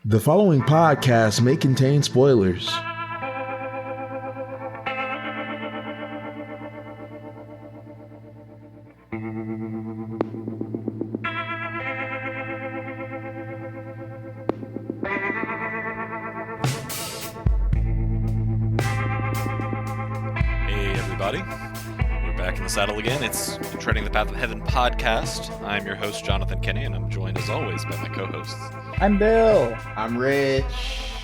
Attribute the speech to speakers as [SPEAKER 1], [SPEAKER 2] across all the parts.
[SPEAKER 1] The following podcast may contain spoilers.
[SPEAKER 2] Hey everybody, we're back in the saddle again. It's the Treading the Path of Heaven podcast. I'm your host, Jonathan Kenny, and I'm joined as always by my co-hosts.
[SPEAKER 3] I'm Bill.
[SPEAKER 4] I'm Rich.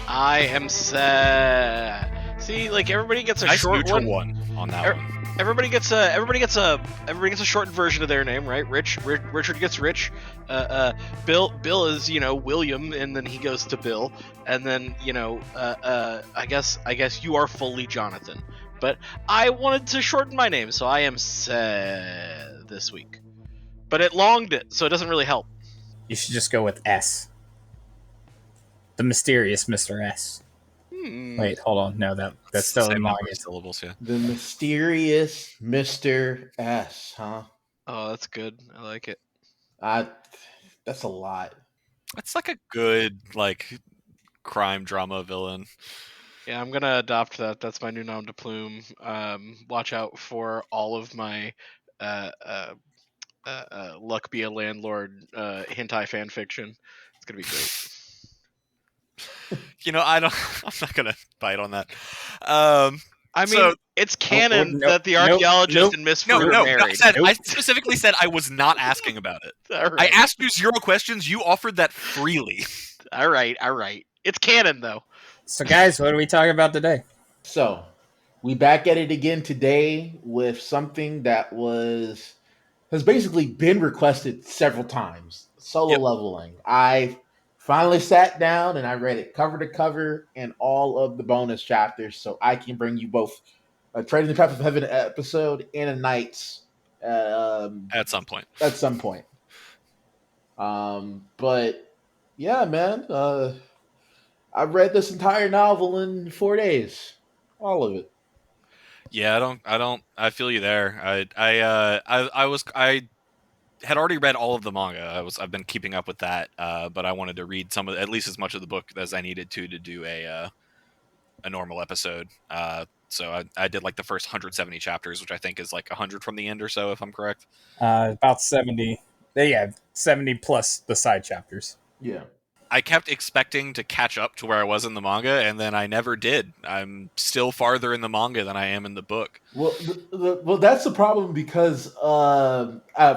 [SPEAKER 5] I am sad. See, like everybody gets a
[SPEAKER 2] Nice
[SPEAKER 5] short
[SPEAKER 2] neutral
[SPEAKER 5] one.
[SPEAKER 2] on that one.
[SPEAKER 5] Everybody gets a shortened version of their name, right? Richard gets Rich. Bill is William, and then he goes to Bill, and then I guess you are fully Jonathan. But I wanted to shorten my name, so I am sad this week. But it longed it, so it doesn't really help.
[SPEAKER 3] You should just go with S. The mysterious Mr. S. Wait, hold on. No, that's still in
[SPEAKER 2] Same
[SPEAKER 3] my
[SPEAKER 2] number of syllables, yeah.
[SPEAKER 4] The mysterious Mr. S, huh?
[SPEAKER 5] Oh, that's good. I like it.
[SPEAKER 4] That's a lot.
[SPEAKER 2] That's like a good crime drama villain.
[SPEAKER 5] Yeah, I'm gonna adopt that. That's my new nom de plume. Watch out for all of my luck be a landlord hentai fan fiction. It's gonna be great.
[SPEAKER 2] I'm not gonna bite on that.
[SPEAKER 5] I mean, it's canon that the archaeologist and Miss Fruit are married.
[SPEAKER 2] I specifically said I was not asking about it.
[SPEAKER 5] All right.
[SPEAKER 2] I asked you 0 questions. You offered that freely.
[SPEAKER 5] All right. It's canon though.
[SPEAKER 3] So, guys, what are we talking about today?
[SPEAKER 4] So, we back at it again today with something that has basically been requested several times. Solo leveling. I finally sat down and I read it cover to cover and all of the bonus chapters, so I can bring you both a Trading the Path of Heaven episode and a Knights
[SPEAKER 2] At some point.
[SPEAKER 4] But yeah, man, I read this entire novel in 4 days, all of it.
[SPEAKER 2] Yeah, I feel you there. I had already read all of the manga. I've been keeping up with that, but I wanted to read at least as much of the book as I needed to do a normal episode. So I did the first 170 chapters, which I think is 100 from the end or so, if I'm correct.
[SPEAKER 3] About 70. Yeah, 70 plus the side chapters.
[SPEAKER 4] Yeah.
[SPEAKER 2] I kept expecting to catch up to where I was in the manga, and then I never did. I'm still farther in the manga than I am in the book.
[SPEAKER 4] Well, well, that's the problem because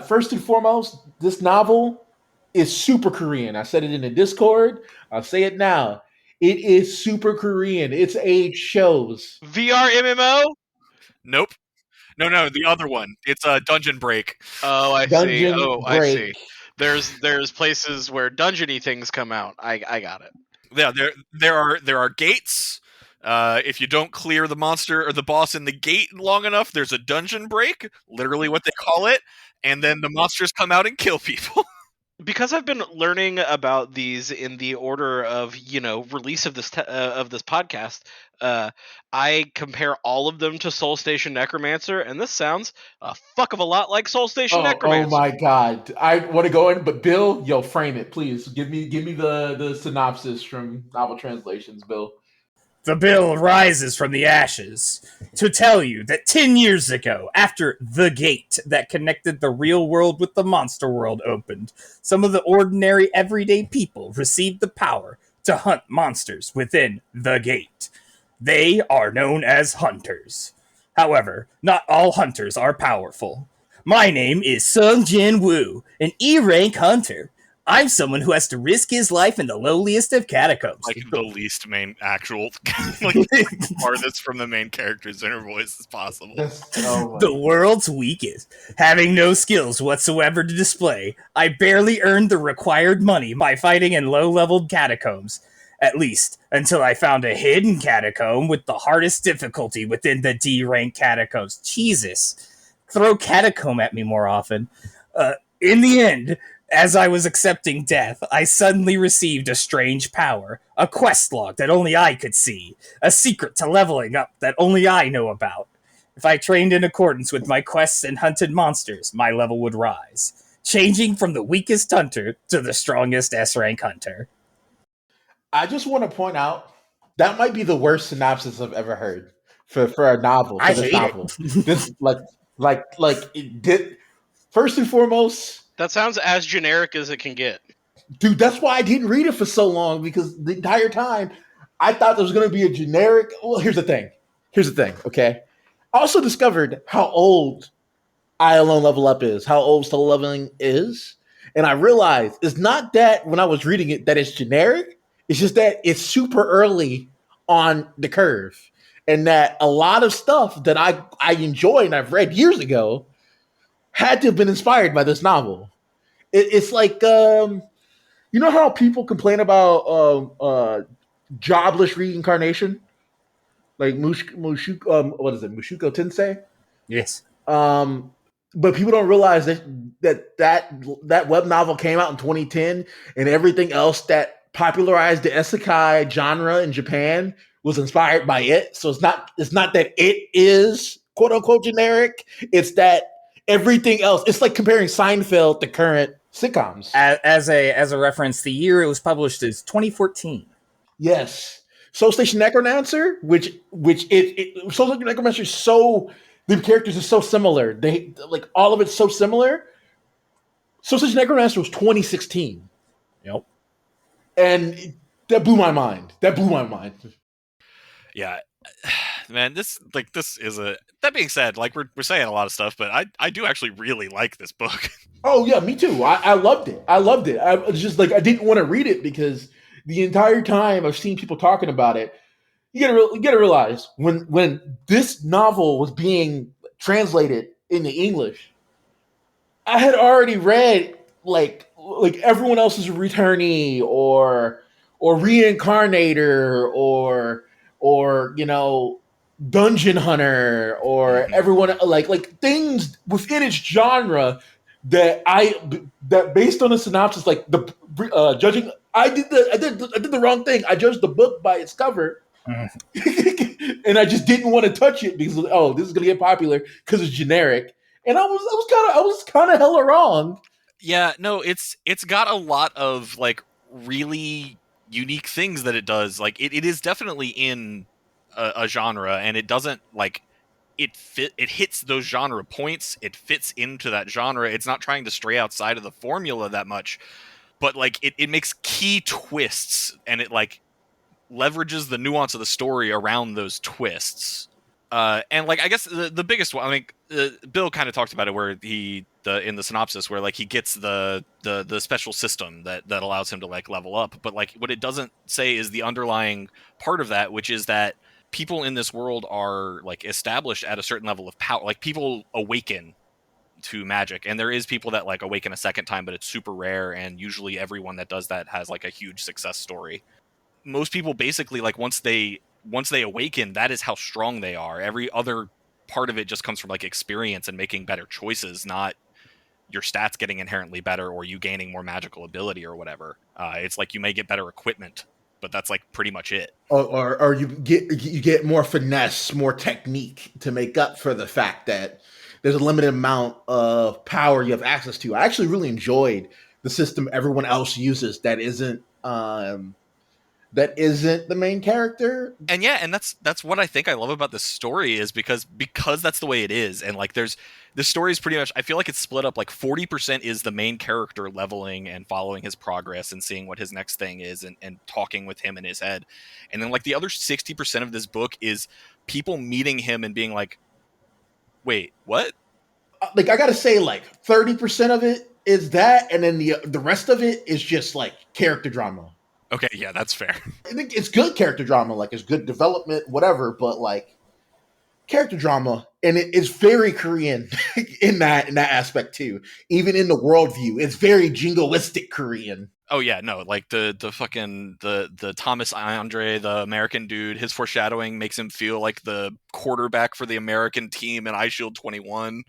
[SPEAKER 4] first and foremost, this novel is super Korean. I said it in the Discord. I'll say it now. It is super Korean. Its age shows.
[SPEAKER 5] VR MMO?
[SPEAKER 2] Nope. No, the other one. It's a Dungeon Break.
[SPEAKER 5] Oh, I see.
[SPEAKER 4] Dungeon
[SPEAKER 5] Oh, I
[SPEAKER 4] Break.
[SPEAKER 5] see. There's places where dungeony things come out. I got it.
[SPEAKER 2] Yeah, there are gates. If you don't clear the monster or the boss in the gate long enough, there's a dungeon break, literally what they call it, and then the monsters come out and kill people.
[SPEAKER 5] Because I've been learning about these in the order of release of this podcast, I compare all of them to Seoul Station Necromancer, and this sounds a fuck of a lot like Seoul Station Necromancer.
[SPEAKER 4] Oh my god! I want to go in, but Bill, frame it, please. Give me the synopsis from Novel Translations, Bill.
[SPEAKER 3] The bill rises from the ashes to tell you that 10 years ago, after the gate that connected the real world with the monster world opened, some of the ordinary everyday people received the power to hunt monsters within the gate. They are known as hunters. However, not all hunters are powerful. My name is Sung Jin Woo, an E-rank hunter. I'm someone who has to risk his life in the lowliest of catacombs.
[SPEAKER 2] The least main actual, farthest from the main character's inner voice as possible.
[SPEAKER 3] The world's weakest. Having no skills whatsoever to display, I barely earned the required money by fighting in low-leveled catacombs. At least, until I found a hidden catacomb with the hardest difficulty within the D-rank catacombs. Jesus. Throw catacomb at me more often. In the end, as I was accepting death, I suddenly received a strange power, a quest log that only I could see, a secret to leveling up that only I know about. If I trained in accordance with my quests and hunted monsters, my level would rise, changing from the weakest hunter to the strongest S-rank hunter.
[SPEAKER 4] I just want to point out that might be the worst synopsis I've ever heard for a novel. For
[SPEAKER 3] I
[SPEAKER 4] this
[SPEAKER 3] hate
[SPEAKER 4] novel,
[SPEAKER 3] it.
[SPEAKER 4] this like it did. First and foremost,
[SPEAKER 5] That sounds as generic as it can get.
[SPEAKER 4] dude, that's why I didn't read it for so long because the entire time I thought there was going to be a generic. Well, here's the thing. Okay, I also discovered how old I Alone Level Up is, how old solo leveling is, and I realized it's not that when I was reading it that it's generic. It's just that it's super early on the curve, and that a lot of stuff that I enjoy and I've read years ago had to have been inspired by this novel. It's like you know how people complain about jobless reincarnation, like what is it, Mushuko Tensei?
[SPEAKER 3] Yes.
[SPEAKER 4] Um, but people don't realize that web novel came out in 2010, and everything else that popularized the isekai genre in Japan was inspired by it. So it's not that it is quote unquote generic. It's that everything else. It's like comparing Seinfeld to current sitcoms.
[SPEAKER 3] As a reference, the year it was published is 2014.
[SPEAKER 4] Yes. Soul Station Necromancer, which Soul Station Necromancer is so the characters are so similar. They like all of it's so similar. Soul Station Necromancer was 2016.
[SPEAKER 3] Yep.
[SPEAKER 4] And that blew my mind.
[SPEAKER 2] Yeah, man, this is a. That being said, like we're saying a lot of stuff, but I do actually really like this book.
[SPEAKER 4] Oh yeah, me too. I loved it. I was just like I didn't want to read it because the entire time I've seen people talking about it. You gotta realize when this novel was being translated into English, I had already read like everyone else's returnee or reincarnator or dungeon hunter or everyone like things within its genre that based on the synopsis like the judging I did the wrong thing. I judged the book by its cover. And I just didn't want to touch it because this is gonna get popular because it's generic. And I was kind of hella wrong.
[SPEAKER 2] Yeah, no, it's got a lot of like really unique things that it does. Like it is definitely in a genre, and it doesn't like it hits those genre points. It fits into that genre. It's not trying to stray outside of the formula that much, but like it makes key twists, and it like leverages the nuance of the story around those twists. And like I guess the biggest one, I mean, Bill kind of talked about it where in the synopsis where like he gets the special system that allows him to like level up, but like what it doesn't say is the underlying part of that, which is that people in this world are like established at a certain level of power. Like people awaken to magic, and there is people that like awaken a second time, but it's super rare, and usually everyone that does that has like a huge success story. Most people basically like once they awaken, that is how strong they are. Every other part of it just comes from like experience and making better choices, not your stats getting inherently better or you gaining more magical ability or whatever. It's like you may get better equipment, but that's like pretty much it.
[SPEAKER 4] Or you get more finesse, more technique to make up for the fact that there's a limited amount of power you have access to. I actually really enjoyed the system everyone else uses that isn't the main character.
[SPEAKER 2] And yeah, and that's what I think I love about this story is because that's the way it is. And like this story is pretty much, I feel like it's split up like 40% is the main character leveling and following his progress and seeing what his next thing is and talking with him in his head. And then like the other 60% of this book is people meeting him and being like, wait, what?
[SPEAKER 4] Like I gotta say, like 30% of it is that, and then the rest of it is just like character drama.
[SPEAKER 2] Okay, yeah, that's fair.
[SPEAKER 4] I think it's good character drama, like it's good development, whatever. But like character drama, and it's very Korean in that aspect too. Even in the worldview, it's very jingoistic Korean.
[SPEAKER 2] Oh yeah, no, like the fucking the Thomas Andre, the American dude, his foreshadowing makes him feel like the quarterback for the American team in iShield 21.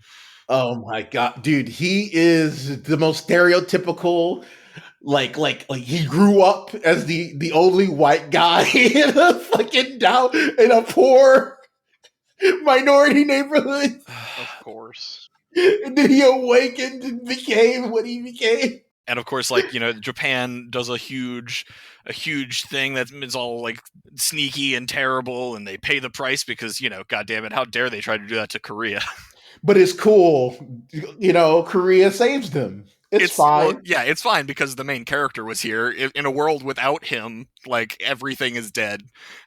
[SPEAKER 4] Oh my god, dude, he is the most stereotypical. Like he grew up as the only white guy in a fucking down in a poor minority neighborhood.
[SPEAKER 5] Of course.
[SPEAKER 4] And then he awakened and became what he became.
[SPEAKER 2] And of course, like, Japan does a huge thing that is all like sneaky and terrible, and they pay the price because, god damn it, how dare they try to do that to Korea?
[SPEAKER 4] But it's cool. Korea saves them. It's
[SPEAKER 2] Well,
[SPEAKER 4] fine.
[SPEAKER 2] yeah, it's fine because the main character was here. In a world without him, like, everything is dead.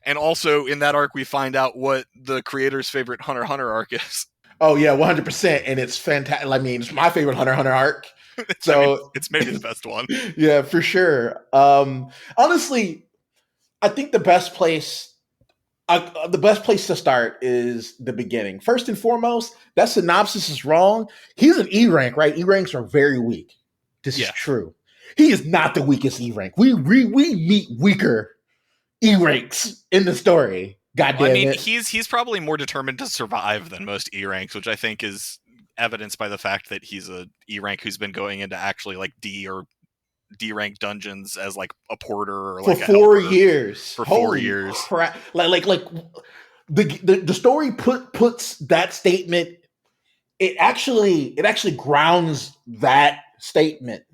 [SPEAKER 2] And also in that arc, we find out what the creator's favorite Hunter x Hunter arc is.
[SPEAKER 4] Oh yeah, 100%, and it's fantastic. I mean, it's my favorite Hunter x Hunter arc. So
[SPEAKER 2] it's maybe the best one.
[SPEAKER 4] Yeah, for sure. Honestly, I think the best place to start is the beginning. First and foremost, that synopsis is wrong. He's an E rank, right? E ranks are very weak. This is true. He is not the weakest E rank. We meet weaker E ranks in the story. God damn it.
[SPEAKER 2] He's probably more determined to survive than most E ranks, which I think is evidenced by the fact that he's a E rank who's been going into actually like D or D rank dungeons as like a porter or like
[SPEAKER 4] for 4 years.
[SPEAKER 2] For
[SPEAKER 4] Holy
[SPEAKER 2] 4 years.
[SPEAKER 4] Crap. Like the story puts that statement. It actually grounds that statement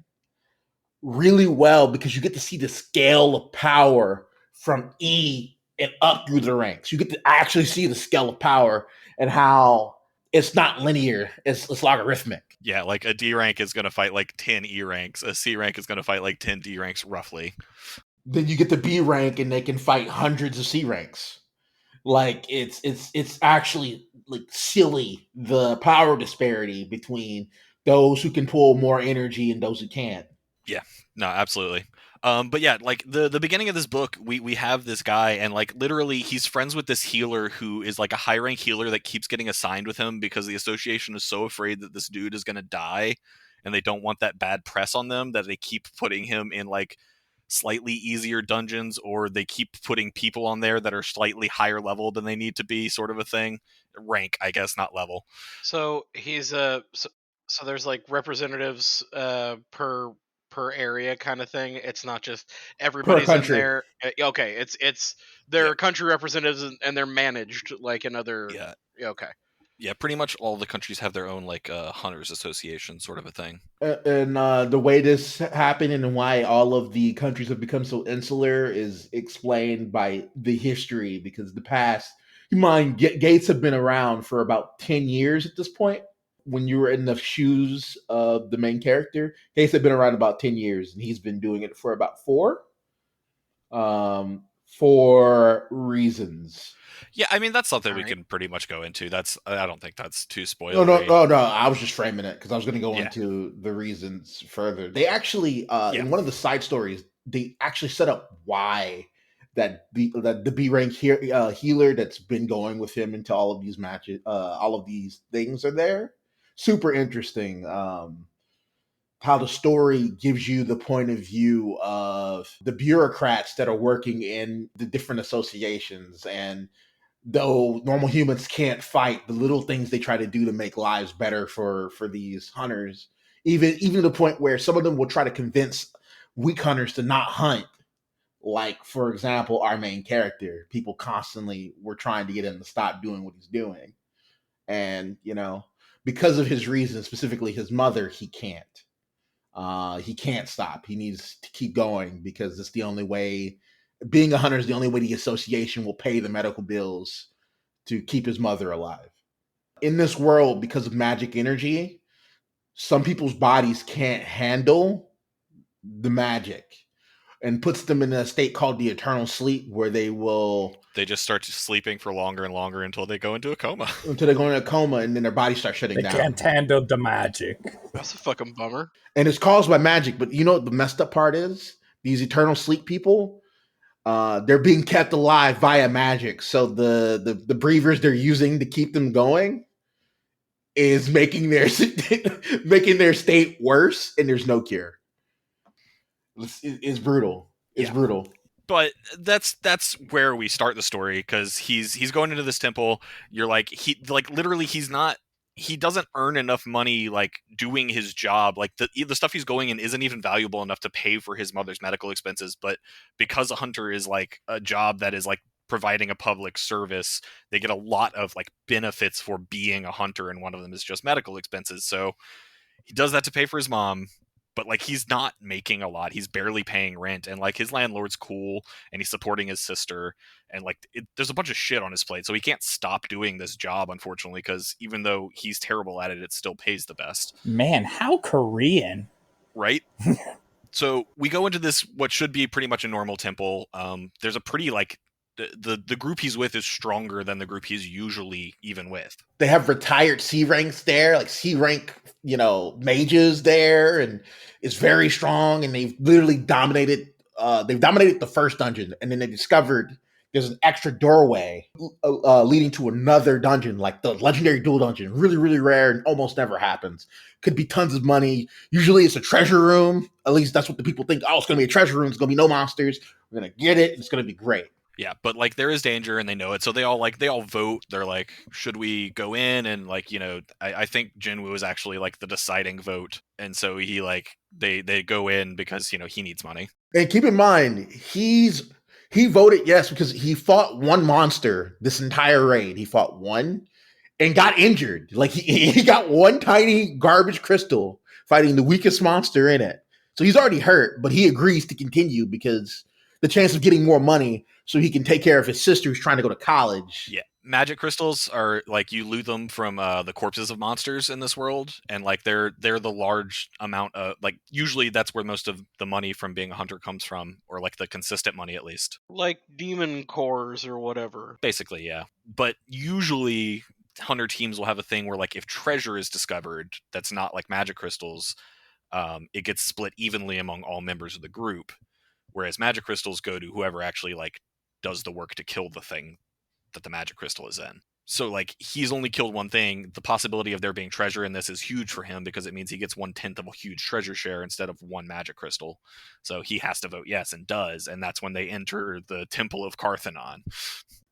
[SPEAKER 4] really well because you get to see the scale of power from E and up through the ranks. You get to actually see the scale of power and how it's not linear. It's logarithmic.
[SPEAKER 2] Yeah, like a D rank is going to fight like 10 E ranks. A C rank is going to fight like 10 D ranks, roughly.
[SPEAKER 4] Then you get the B rank and they can fight hundreds of C ranks. Like it's actually like silly, the power disparity between those who can pull more energy and those who can't.
[SPEAKER 2] Yeah, no, absolutely. But yeah, like the beginning of this book, we have this guy, and like literally he's friends with this healer who is like a high rank healer that keeps getting assigned with him because the association is so afraid that this dude is gonna die, and they don't want that bad press on them that they keep putting him in like slightly easier dungeons, or they keep putting people on there that are slightly higher level than they need to be, sort of a thing. Rank, I guess, not level.
[SPEAKER 5] So he's so there's like representatives per area kind of thing. It's not just everybody's in there. Okay, it's there are country representatives and they're managed like in other.
[SPEAKER 2] Yeah.
[SPEAKER 5] Okay.
[SPEAKER 2] Yeah, pretty much all the countries have their own like hunters association sort of a thing.
[SPEAKER 4] And the way this happened and why all of the countries have become so insular is explained by the history, because the past, you mind, Gates have been around for about 10 years at this point. When you were in the shoes of the main character, Gates had been around about 10 years, and he's been doing it for about 4. For reasons.
[SPEAKER 2] Yeah, I mean, that's something we can pretty much go into. I don't think that's too spoilery.
[SPEAKER 4] No. I was just framing it because I was going to go into the reasons further. They actually, in one of the side stories, they actually set up why that the B rank healer that's been going with him into all of these matches, all of these things are there. Super interesting. How the story gives you the point of view of the bureaucrats that are working in the different associations, and though normal humans can't fight, the little things they try to do to make lives better for these hunters, even to the point where some of them will try to convince weak hunters to not hunt. Like, for example, our main character, people constantly were trying to get him to stop doing what he's doing. And, because of his reasons, specifically his mother, he can't. He can't stop. He needs to keep going because it's the only way. Being a hunter is the only way the association will pay the medical bills to keep his mother alive. In this world, because of magic energy, some people's bodies can't handle the magic, and puts them in a state called the eternal sleep, where they
[SPEAKER 2] just start sleeping for longer and longer until they go into a coma.
[SPEAKER 4] Until they go into a coma, and then their body starts shutting down.
[SPEAKER 3] They can't handle the magic.
[SPEAKER 5] That's a fucking bummer.
[SPEAKER 4] And it's caused by magic. But you know what the messed up part is? These eternal sleep people, they're being kept alive via magic. So the breathers they're using to keep them going is making their state worse, and there's no cure. It's brutal. It's brutal.
[SPEAKER 2] But that's where we start the story, because he's going into this temple. You're like, literally he doesn't earn enough money like doing his job. Like the stuff he's going in isn't even valuable enough to pay for his mother's medical expenses. But because a hunter is like a job that is like providing a public service, they get a lot of like benefits for being a hunter, and one of them is just medical expenses. So he does that to pay for his mom, but like he's not making a lot. He's barely paying rent, and like his landlord's cool, and he's supporting his sister, and like there's a bunch of shit on his plate, so he can't stop doing this job, unfortunately, because even though he's terrible at it, it still pays the best.
[SPEAKER 3] Man, how Korean.
[SPEAKER 2] Right? So we go into this what should be pretty much a normal temple. There's a pretty like the group he's with is stronger than the group he's usually even with.
[SPEAKER 4] They have retired C ranks there, like C rank, mages there, and it's very strong. And they've literally dominated. They've dominated the first dungeon, and then they discovered there's an extra doorway leading to another dungeon, like the legendary duel dungeon. Really, really rare and almost never happens. Could be tons of money. Usually it's a treasure room. At least that's what the people think. Oh, it's going to be a treasure room. It's going to be no monsters. We're going to get it. It's going to be great.
[SPEAKER 2] Yeah, but like there is danger and they know it. So they all vote. They're like, should we go in? And like, I think Jinwoo is actually like the deciding vote. And so he like they go in because, he needs money.
[SPEAKER 4] And keep in mind, he voted yes because he fought one monster this entire raid. He fought one and got injured. Like he got one tiny garbage crystal fighting the weakest monster in it. So he's already hurt, but he agrees to continue because the chance of getting more money so he can take care of his sister who's trying to go to college.
[SPEAKER 2] Yeah. Magic crystals are like you loot them from the corpses of monsters in this world, and like they're the large amount of like usually that's where most of the money from being a hunter comes from, or like the consistent money at least.
[SPEAKER 5] Like demon cores or whatever.
[SPEAKER 2] Basically, yeah. But usually hunter teams will have a thing where like if treasure is discovered that's not like magic crystals, it gets split evenly among all members of the group, whereas magic crystals go to whoever actually like does the work to kill the thing that the magic crystal is in. So like he's only killed one thing. The possibility of there being treasure in this is huge for him because it means he gets 1/10 of a huge treasure share instead of one magic crystal. So he has to vote yes and does, and that's when they enter the Temple of Carthenon.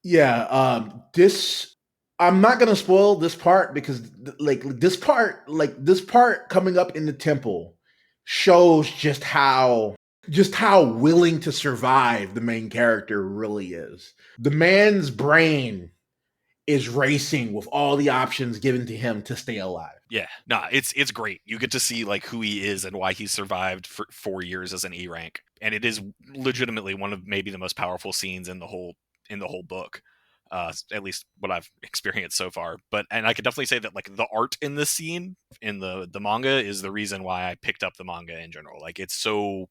[SPEAKER 4] Yeah, this I'm not gonna spoil this part because this part coming up in the temple shows just how willing to survive the main character really is. The man's brain is racing with all the options given to him to stay alive.
[SPEAKER 2] Yeah, it's great. You get to see like who he is and why he survived for 4 years as an E rank, and it is legitimately one of maybe the most powerful scenes in the whole book. At least what I've experienced so far. And I could definitely say that like the art in this scene in the manga is the reason why I picked up the manga in general. Like it's so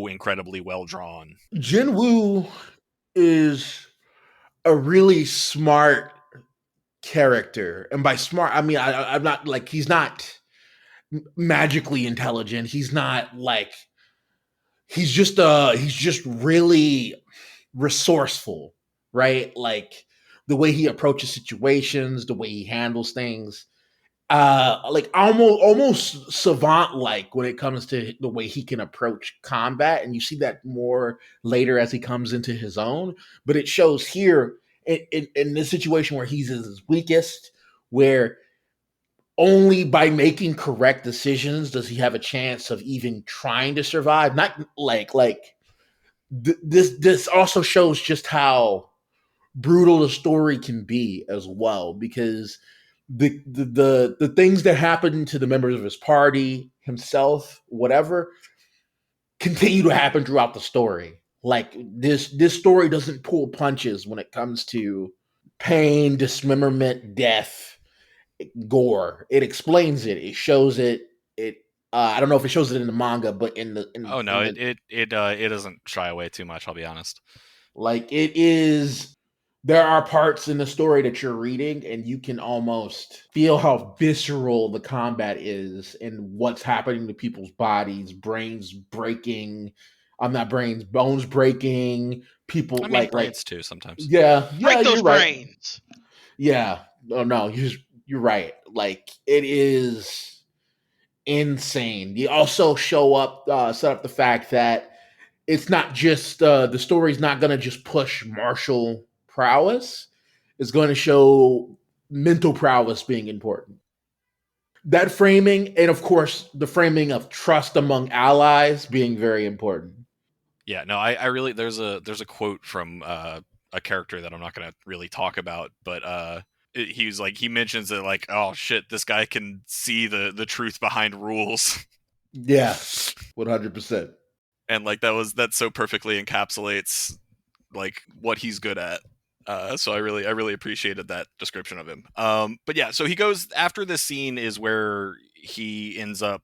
[SPEAKER 2] incredibly well drawn.
[SPEAKER 4] Jinwoo is a really smart character, and by smart I mean I'm not like he's not magically intelligent. He's not like he's just really resourceful, right? Like the way he approaches situations, the way he handles things, like almost savant like when it comes to the way he can approach combat, and you see that more later as he comes into his own. But it shows here in this situation where he's at his weakest, where only by making correct decisions does he have a chance of even trying to survive. Not this also shows just how brutal the story can be as well, because the things that happen to the members of his party, himself, whatever, continue to happen throughout the story. Like this story doesn't pull punches when it comes to pain, dismemberment, death, gore. It explains it. It shows it. I don't know if it shows it in the manga, but
[SPEAKER 2] it doesn't shy away too much, I'll be honest.
[SPEAKER 4] Like it is, there are parts in the story that you're reading and you can almost feel how visceral the combat is and what's happening to people's bodies, brains breaking. Bones breaking. People
[SPEAKER 2] I mean, brains too sometimes.
[SPEAKER 4] Yeah,
[SPEAKER 5] break those
[SPEAKER 4] you're right.
[SPEAKER 5] brains.
[SPEAKER 4] Yeah, no, you're right. Like it is insane. You also set up the fact that it's not just the story's not going to just push martial prowess. It's going to show mental prowess being important. That framing, and of course the framing of trust among allies being very important.
[SPEAKER 2] Yeah, no, I really there's a quote from a character that I'm not going to really talk about, but he mentions that like, oh shit, this guy can see the truth behind rules.
[SPEAKER 4] Yeah, 100%.
[SPEAKER 2] And like that so perfectly encapsulates like what he's good at. So I really appreciated that description of him. But yeah, so he goes after this scene is where he ends up.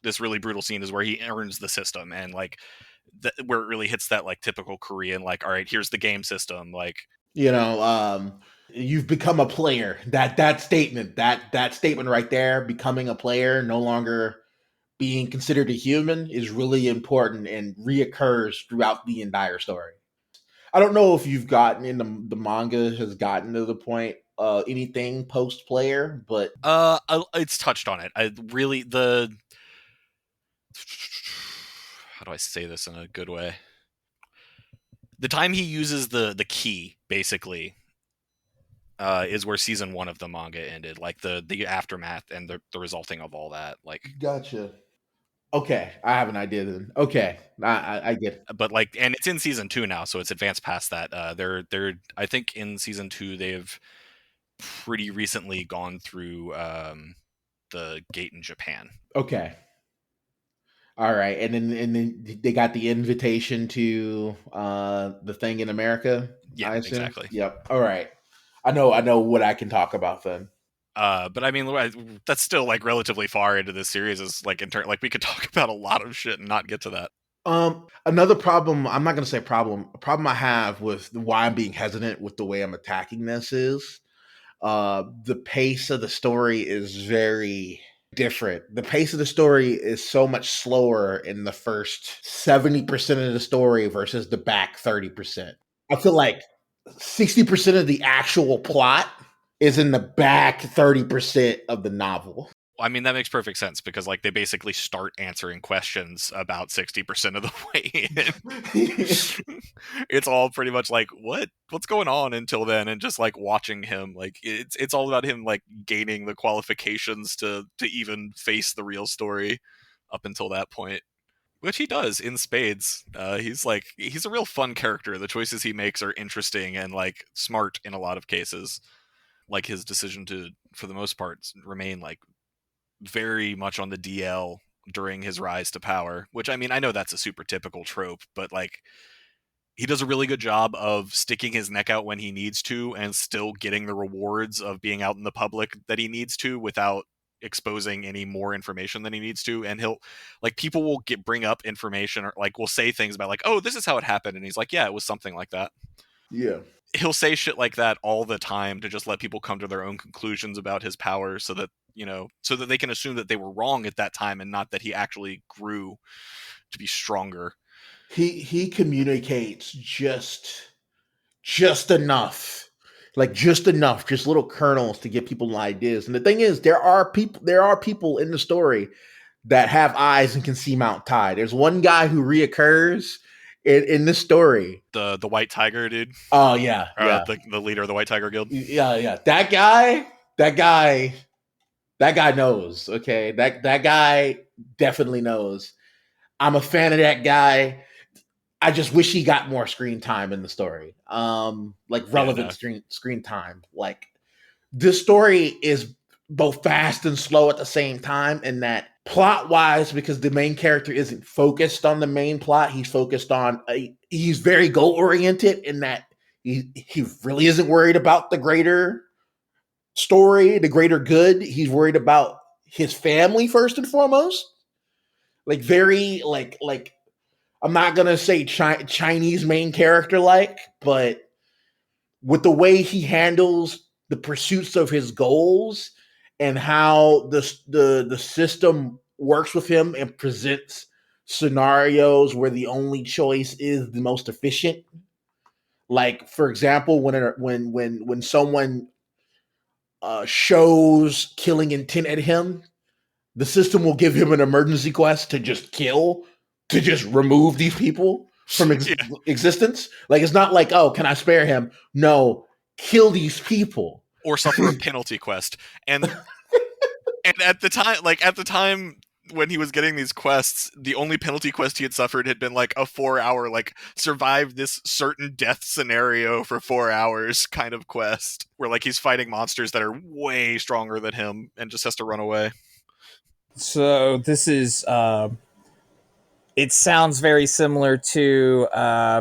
[SPEAKER 2] This really brutal scene is where he earns the system, and like where it really hits that like typical Korean, like, all right, here's the game system, like,
[SPEAKER 4] You know, you've become a player. That statement right there, becoming a player, no longer being considered a human, is really important and reoccurs throughout the entire story. I don't know if you've gotten in the manga has gotten to the point anything post player, but
[SPEAKER 2] it's touched on it. I really the how do I say this in a good way? The time he uses the key basically is where season 1 of the manga ended, like the aftermath and the resulting of all that, like.
[SPEAKER 4] gotcha. Okay, I have an idea then. Okay, I get it.
[SPEAKER 2] But like, and it's in season 2 now, so it's advanced past that. They're I think in season 2 they've pretty recently gone through the gate in Japan.
[SPEAKER 4] Okay. All right, and then they got the invitation to the thing in America.
[SPEAKER 2] Yeah,
[SPEAKER 4] I assume.
[SPEAKER 2] exactly.
[SPEAKER 4] Yep. All right. I know what I can talk about then.
[SPEAKER 2] But I mean, that's still like relatively far into this series. Is like like we could talk about a lot of shit and not get to that.
[SPEAKER 4] Another problem. I'm not going to say problem. A problem I have with why I'm being hesitant with the way I'm attacking this is the pace of the story is very different. The pace of the story is so much slower in the first 70% of the story versus the back 30%. I feel like 60% of the actual plot is in the back 30% of the novel.
[SPEAKER 2] I mean, that makes perfect sense because like they basically start answering questions about 60% of the way in. It's all pretty much like what's going on until then, and just like watching him, like it's all about him like gaining the qualifications to even face the real story up until that point, which he does in spades. He's a real fun character. The choices he makes are interesting and like smart in a lot of cases. Like his decision to, for the most part, remain like very much on the DL during his rise to power, which I mean, I know that's a super typical trope, but like he does a really good job of sticking his neck out when he needs to and still getting the rewards of being out in the public that he needs to without exposing any more information than he needs to. And he'll like, people will bring up information or like will say things about like, oh, this is how it happened, and he's like, yeah, it was something like that.
[SPEAKER 4] Yeah.
[SPEAKER 2] He'll say shit like that all the time to just let people come to their own conclusions about his power, so that so that they can assume that they were wrong at that time and not that he actually grew to be stronger.
[SPEAKER 4] He communicates just enough. Like just enough, just little kernels to give people ideas. And the thing is, there are people in the story that have eyes and can see Mount Tai. There's one guy who reoccurs in this story.
[SPEAKER 2] The white tiger dude.
[SPEAKER 4] Oh yeah, yeah.
[SPEAKER 2] The leader of the White Tiger Guild.
[SPEAKER 4] Yeah. That guy knows. Okay, that guy definitely knows. I'm a fan of that guy. I just wish he got more screen time in the story. Like relevant screen time. Like this story is both fast and slow at the same time, and that plot wise, because the main character isn't focused on the main plot, he's focused on he's very goal oriented in that he really isn't worried about the greater story, the greater good. He's worried about his family first and foremost. Like very like I'm not gonna say Chinese main character like, but with the way he handles the pursuits of his goals and how the system works with him and presents scenarios where the only choice is the most efficient. Like for example, when someone shows killing intent at him, the system will give him an emergency quest to just kill, to just remove these people from existence. Like it's not like, oh, can I spare him? No, kill these people
[SPEAKER 2] or suffer a penalty quest. And at the time when he was getting these quests, the only penalty quest he had suffered had been like a 4-hour like survive this certain death scenario for 4 hours kind of quest, where like he's fighting monsters that are way stronger than him and just has to run away.
[SPEAKER 3] So this is. It sounds very similar to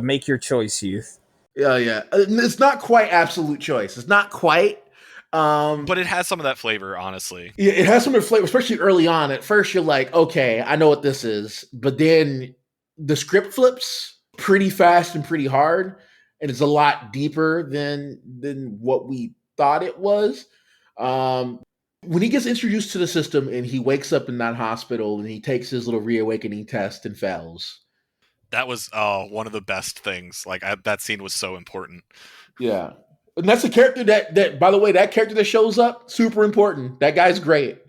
[SPEAKER 3] Make Your Choice, Youth.
[SPEAKER 4] Yeah. It's not quite absolute choice. It's not quite.
[SPEAKER 2] But it has some of that flavor, honestly.
[SPEAKER 4] Yeah, it has some of the flavor, especially early on. At first, you're like, okay, I know what this is. But then the script flips pretty fast and pretty hard. And it's a lot deeper than what we thought it was. When he gets introduced to the system and he wakes up in that hospital and he takes his little reawakening test and fails.
[SPEAKER 2] That was one of the best things. Like that scene was so important.
[SPEAKER 4] Yeah. And that's a character that by the way, that character that shows up, super important. That guy's great.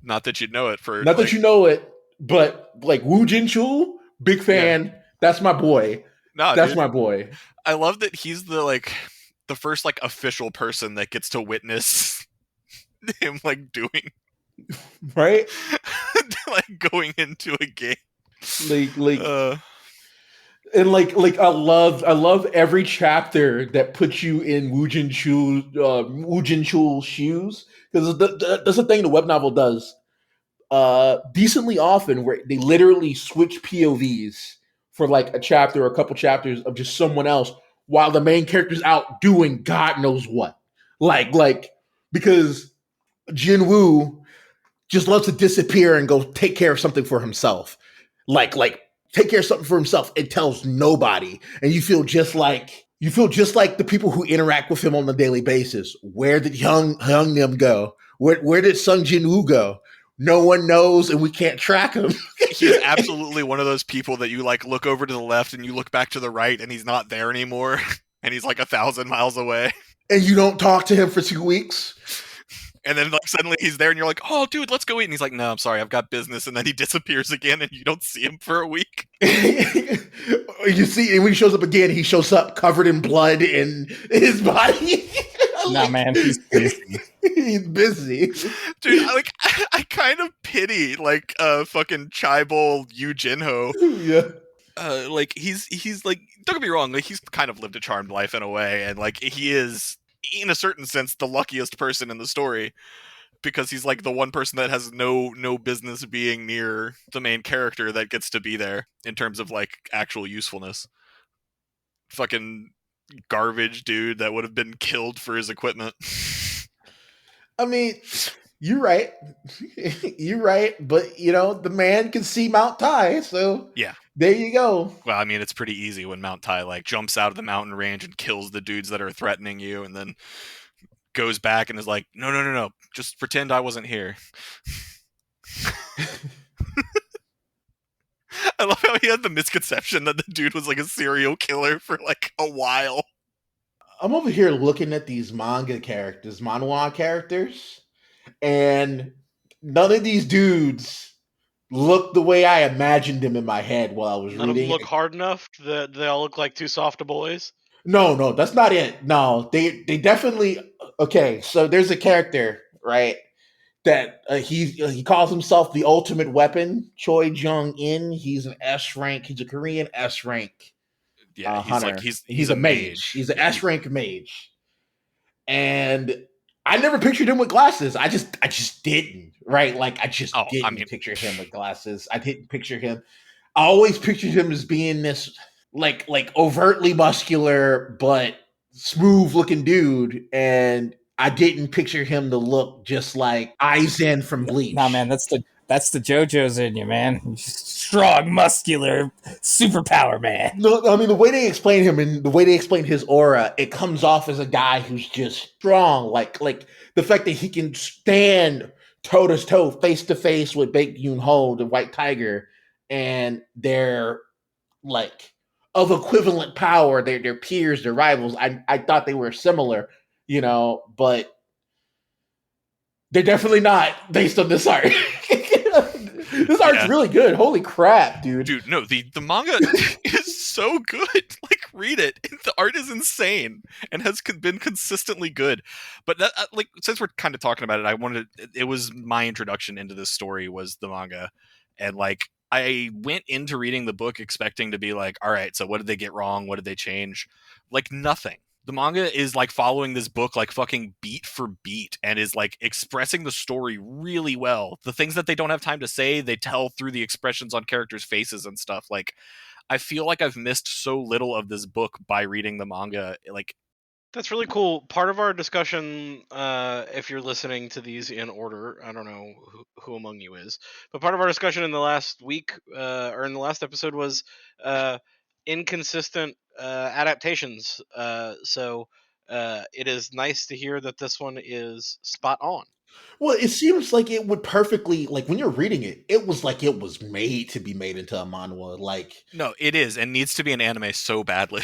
[SPEAKER 2] Not that you'd know it for
[SPEAKER 4] Not that you know it, but like Woo Jin Chul, big fan. Yeah. That's my boy.
[SPEAKER 2] Nah,
[SPEAKER 4] that's
[SPEAKER 2] dude.
[SPEAKER 4] my boy.
[SPEAKER 2] I love that he's the first like official person that gets to witness him like doing
[SPEAKER 4] right,
[SPEAKER 2] like going into a game.
[SPEAKER 4] And like I love every chapter that puts you in Woo Jin Chul's shoes, because that's the thing the web novel does decently often, where they literally switch POVs for like a chapter or a couple chapters of just someone else while the main character's out doing God knows what. Like because Jin Woo just loves to disappear and go take care of something for himself. Like take care of something for himself. It tells nobody. And you feel just like the people who interact with him on a daily basis. Where did Hyung Nim go? Where did Sung Jin Woo go? No one knows, and we can't track him.
[SPEAKER 2] He's absolutely one of those people that you like look over to the left and you look back to the right and he's not there anymore. And he's like 1,000 miles away.
[SPEAKER 4] And you don't talk to him for 2 weeks.
[SPEAKER 2] And then like suddenly he's there and you're like, oh dude, let's go eat. And he's like, no, I'm sorry, I've got business. And then he disappears again and you don't see him for a week.
[SPEAKER 4] You see, and when he shows up again, he shows up covered in blood in his body.
[SPEAKER 3] Nah, man, he's busy.
[SPEAKER 4] He's busy.
[SPEAKER 2] Dude, I kind of pity like fucking Chaibol Yu Jinho.
[SPEAKER 4] Yeah.
[SPEAKER 2] Like he's like, don't get me wrong, like he's kind of lived a charmed life in a way, and like he is in a certain sense the luckiest person in the story, because he's like the one person that has no business being near the main character that gets to be there in terms of like actual usefulness. Fucking garbage dude that would have been killed for his equipment.
[SPEAKER 4] I mean, you're right. You're right, but you know, the man can see Mount Tai, so
[SPEAKER 2] yeah.
[SPEAKER 4] There you go.
[SPEAKER 2] Well, I mean, it's pretty easy when Mount Tai like jumps out of the mountain range and kills the dudes that are threatening you, and then goes back and is like, no, just pretend I wasn't here. I love how he had the misconception that the dude was like a serial killer for like a while.
[SPEAKER 4] I'm over here looking at these manhwa characters, and none of these dudes look the way I imagined them in my head while I was
[SPEAKER 5] None
[SPEAKER 4] reading.
[SPEAKER 5] None of them look hard enough that they all look like too soft to boys?
[SPEAKER 4] No, that's not it. No, they definitely... Okay, so there's a character, right, that he calls himself the ultimate weapon, Choi Jung-in. He's an S rank. He's a Korean S rank.
[SPEAKER 2] Yeah,
[SPEAKER 4] hunter.
[SPEAKER 2] He's a mage.
[SPEAKER 4] He's an S rank mage, and I never pictured him with glasses. I just didn't. Right, like I just didn't picture him with glasses. I didn't picture him. I always pictured him as being this like overtly muscular but smooth looking dude, and I didn't picture him to look just like Aizen from Bleach.
[SPEAKER 3] Nah, man, that's the JoJo's in you, man. Strong, muscular, superpower man.
[SPEAKER 4] No, I mean, the way they explain him and the way they explain his aura, it comes off as a guy who's just strong. Like the fact that he can stand toe to toe, face to face with Baek Yoon Ho, the White Tiger, and they're like of equivalent power. They're peers, they're rivals. I thought they were similar, you know, but they're definitely not based on this art. This art's really good. Holy crap, dude.
[SPEAKER 2] Dude, no, the manga is so good. Like, read it. The art is insane and has been consistently good. But that, like, since we're kind of talking about it, it was my introduction into this story was the manga. And like, I went into reading the book expecting to be like, all right, so what did they get wrong? What did they change? Like, nothing. The manga is like following this book like fucking beat for beat and is like expressing the story really well. The things that they don't have time to say, they tell through the expressions on characters' faces and stuff. Like, I feel like I've missed so little of this book by reading the manga. Like,
[SPEAKER 5] That's really cool. Part of our discussion, if you're listening to these in order, I don't know who among you is, but part of our discussion in the last week or in the last episode was inconsistent adaptations. So it is nice to hear that this one is spot on.
[SPEAKER 4] Well, it seems like it would perfectly, like when you're reading it, it was like it was made to be made into a manhwa. Like,
[SPEAKER 2] no, it is and needs to be an anime so badly.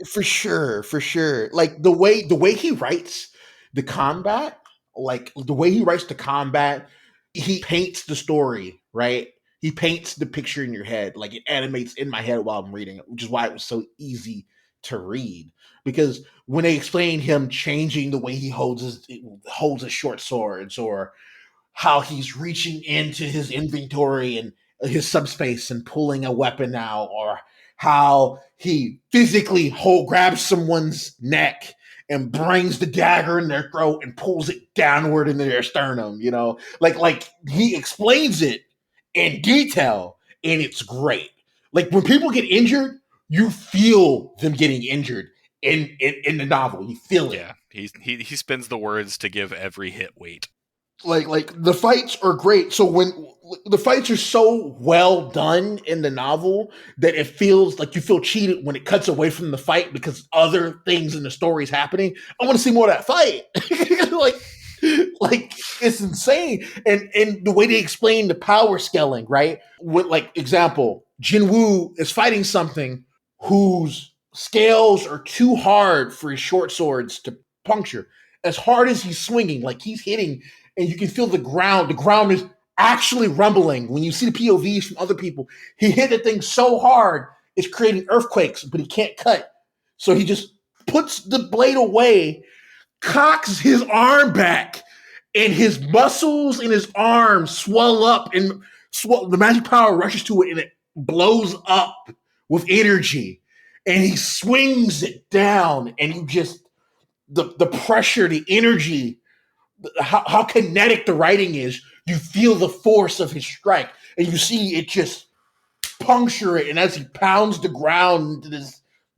[SPEAKER 4] for sure, for sure. Like the way he writes the combat, like the way he writes the combat, he paints the story, right? He paints the picture in your head, like it animates in my head while I'm reading it, which is why it was so easy to read. Because when they explain him changing the way he holds his short swords, or how he's reaching into his inventory and his subspace and pulling a weapon out, or how he physically grabs someone's neck and brings the dagger in their throat and pulls it downward into their sternum, like he explains it in detail, and it's great. Like when people get injured, you feel them getting injured in the novel. You feel it.
[SPEAKER 2] Yeah, he spins the words to give every hit weight.
[SPEAKER 4] Like the fights are great. So when the fights are so well done in the novel that it feels like you feel cheated when it cuts away from the fight because other things in the story is happening. I want to see more of that fight. like it's insane. And the way they explain the power scaling, right? With like example, Jinwoo is fighting something whose scales are too hard for his short swords to puncture. As hard as he's swinging, like he's hitting, and you can feel the ground. The ground is actually rumbling. When you see the POVs from other people, he hit the thing so hard, it's creating earthquakes, but he can't cut. So he just puts the blade away, cocks his arm back, and his muscles in his arm swell up, and the magic power rushes to it, and it blows up with energy. And he swings it down, and you just the pressure, the energy, how kinetic the writing is. You feel the force of his strike, and you see it just puncture it. And as he pounds the ground into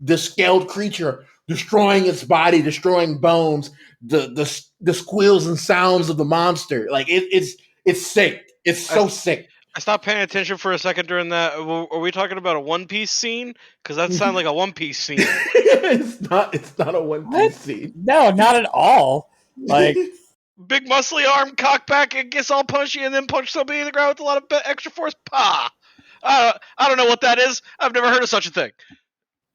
[SPEAKER 4] this scaled creature, destroying its body, destroying bones, the squeals and sounds of the monster, like it's sick. It's so sick.
[SPEAKER 5] I stopped paying attention for a second during that. Are we talking about a One Piece scene? Because that sounded like a One Piece scene.
[SPEAKER 4] It's not a One Piece scene.
[SPEAKER 3] No, not at all. Like
[SPEAKER 5] big muscly arm, cock back, and gets all punchy, and then punch somebody in the ground with a lot of extra force. Pa! I don't know what that is. I've never heard of such a thing.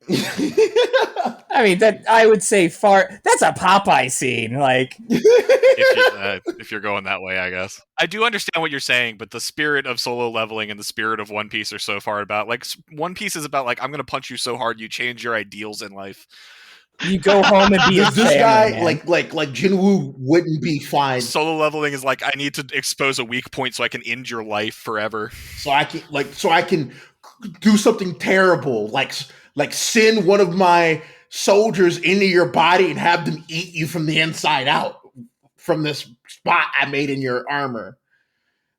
[SPEAKER 3] I mean, that I would say that's a Popeye scene. Like,
[SPEAKER 2] if you're going that way, I guess. I do understand what you're saying, but the spirit of Solo Leveling and the spirit of One Piece are so far about. Like, One Piece is about like, I'm gonna punch you so hard you change your ideals in life.
[SPEAKER 3] You go home and be
[SPEAKER 4] this guy, man. like Jinwoo wouldn't be fine.
[SPEAKER 2] Solo Leveling is like, I need to expose a weak point so I can end your life forever.
[SPEAKER 4] So I can do something terrible, like send one of my soldiers into your body and have them eat you from the inside out from this spot I made in your armor.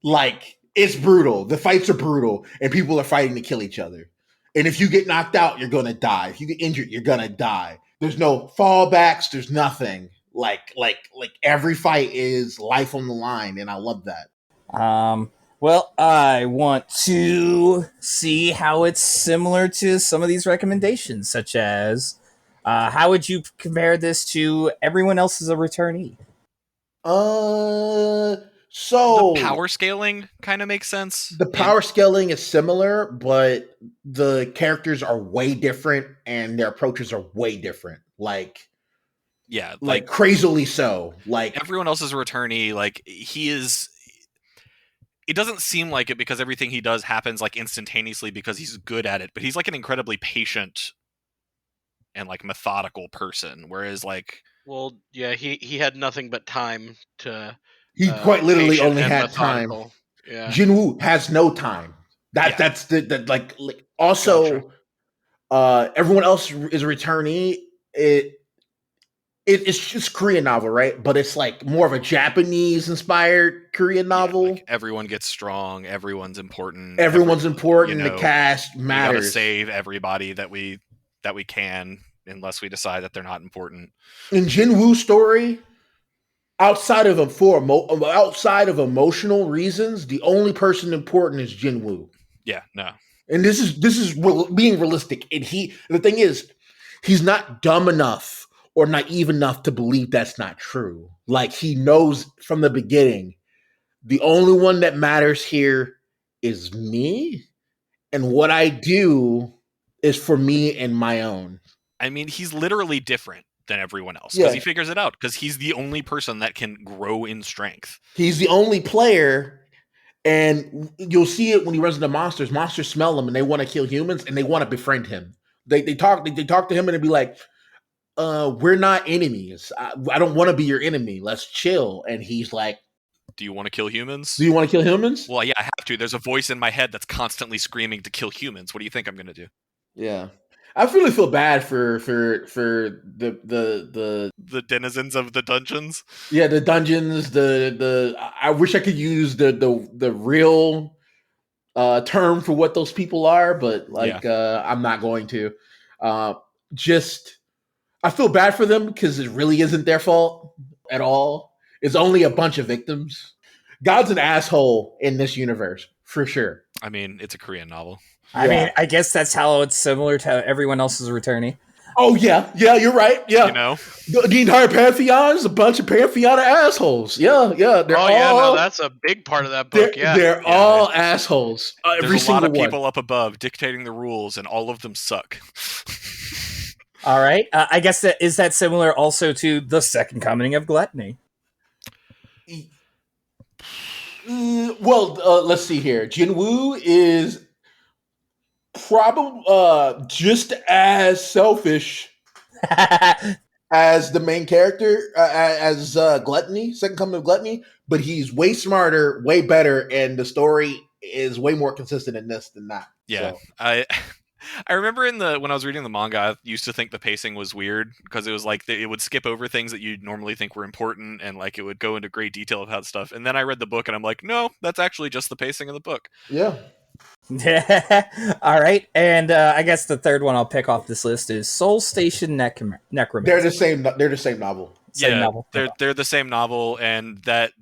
[SPEAKER 4] Like, it's brutal. The fights are brutal, and people are fighting to kill each other. And if you get knocked out, you're gonna die. If you get injured, you're gonna die. There's no fallbacks. There's nothing. Like every fight is life on the line, and I love that.
[SPEAKER 3] Well, I want to see how it's similar to some of these recommendations, such as how would you compare this to Everyone Else is a Returnee?
[SPEAKER 4] So
[SPEAKER 2] the power scaling kind of makes sense.
[SPEAKER 4] The power scaling is similar, but the characters are way different and their approaches are way different. Like crazily so. Like
[SPEAKER 2] Everyone Else is a Returnee. Like he is. It doesn't seem like it because everything he does happens like instantaneously because he's good at it. But he's like an incredibly patient and like methodical person. Whereas like,
[SPEAKER 5] well, yeah, he had nothing but time to.
[SPEAKER 4] He quite literally only had time.
[SPEAKER 5] Yeah.
[SPEAKER 4] Jinwoo has no time. That's the also. Gotcha. Everyone Else is a Returnee. it's just Korean novel, right? But it's like more of a Japanese inspired Korean novel.
[SPEAKER 2] Like everyone gets strong. Everyone's important.
[SPEAKER 4] Everyone's important.
[SPEAKER 2] you
[SPEAKER 4] The
[SPEAKER 2] know,
[SPEAKER 4] cast
[SPEAKER 2] We gotta
[SPEAKER 4] matters.
[SPEAKER 2] save everybody that we can, unless we decide that they're not important.
[SPEAKER 4] In Jinwoo's story, outside of outside of emotional reasons, the only person important is Jinwoo.
[SPEAKER 2] Yeah, no.
[SPEAKER 4] And this is being realistic. And the thing is, he's not dumb enough or naive enough to believe that's not true. Like, he knows from the beginning, the only one that matters here is me, and what I do is for me and my own.
[SPEAKER 2] I mean, he's literally different than everyone else because he figures it out, because he's the only person that can grow in strength.
[SPEAKER 4] He's the only player. And you'll see it when he runs into monsters. Monsters smell him and they want to kill humans and they want to befriend him. They talk to him and they be like, we're not enemies. I don't want to be your enemy. Let's chill. And he's like,
[SPEAKER 2] do you want to kill humans?
[SPEAKER 4] Do you want to kill humans?
[SPEAKER 2] Well, yeah, I have to. There's a voice in my head that's constantly screaming to kill humans. What do you think I'm going to do?
[SPEAKER 4] Yeah. I really feel bad for the
[SPEAKER 2] denizens of the dungeons.
[SPEAKER 4] Yeah, the dungeons. I wish I could use the real term for what those people are, but I'm not going to. Just I feel bad for them because it really isn't their fault at all. It's only a bunch of victims. God's an asshole in this universe for sure.
[SPEAKER 2] I mean, it's a Korean novel.
[SPEAKER 3] I mean, I guess that's how it's similar to everyone else's returnee.
[SPEAKER 4] Oh, yeah, you're right. Yeah.
[SPEAKER 2] You know?
[SPEAKER 4] The entire Pantheon is a bunch of Pantheon of assholes. Yeah.
[SPEAKER 5] That's a big part of that book.
[SPEAKER 4] They're all assholes.
[SPEAKER 2] There's a lot of people up above dictating the rules, and all of them suck.
[SPEAKER 3] All right. I guess is that similar also to the second coming of Gluttony?
[SPEAKER 4] Well, let's see here. Jinwoo is probably just as selfish as the main character, as Gluttony, second coming of Gluttony, but he's way smarter, way better, and the story is way more consistent in this than that.
[SPEAKER 2] Yeah,
[SPEAKER 4] so.
[SPEAKER 2] I remember when I was reading the manga, I used to think the pacing was weird because it was like it would skip over things that you'd normally think were important, and like it would go into great detail about stuff. And then I read the book, and I'm like, no, that's actually just the pacing of the book.
[SPEAKER 4] Yeah.
[SPEAKER 3] All right, and I guess the third one I'll pick off this list is Seoul Station Necromancer.
[SPEAKER 4] They're the same novel.
[SPEAKER 2] They're the same novel, and that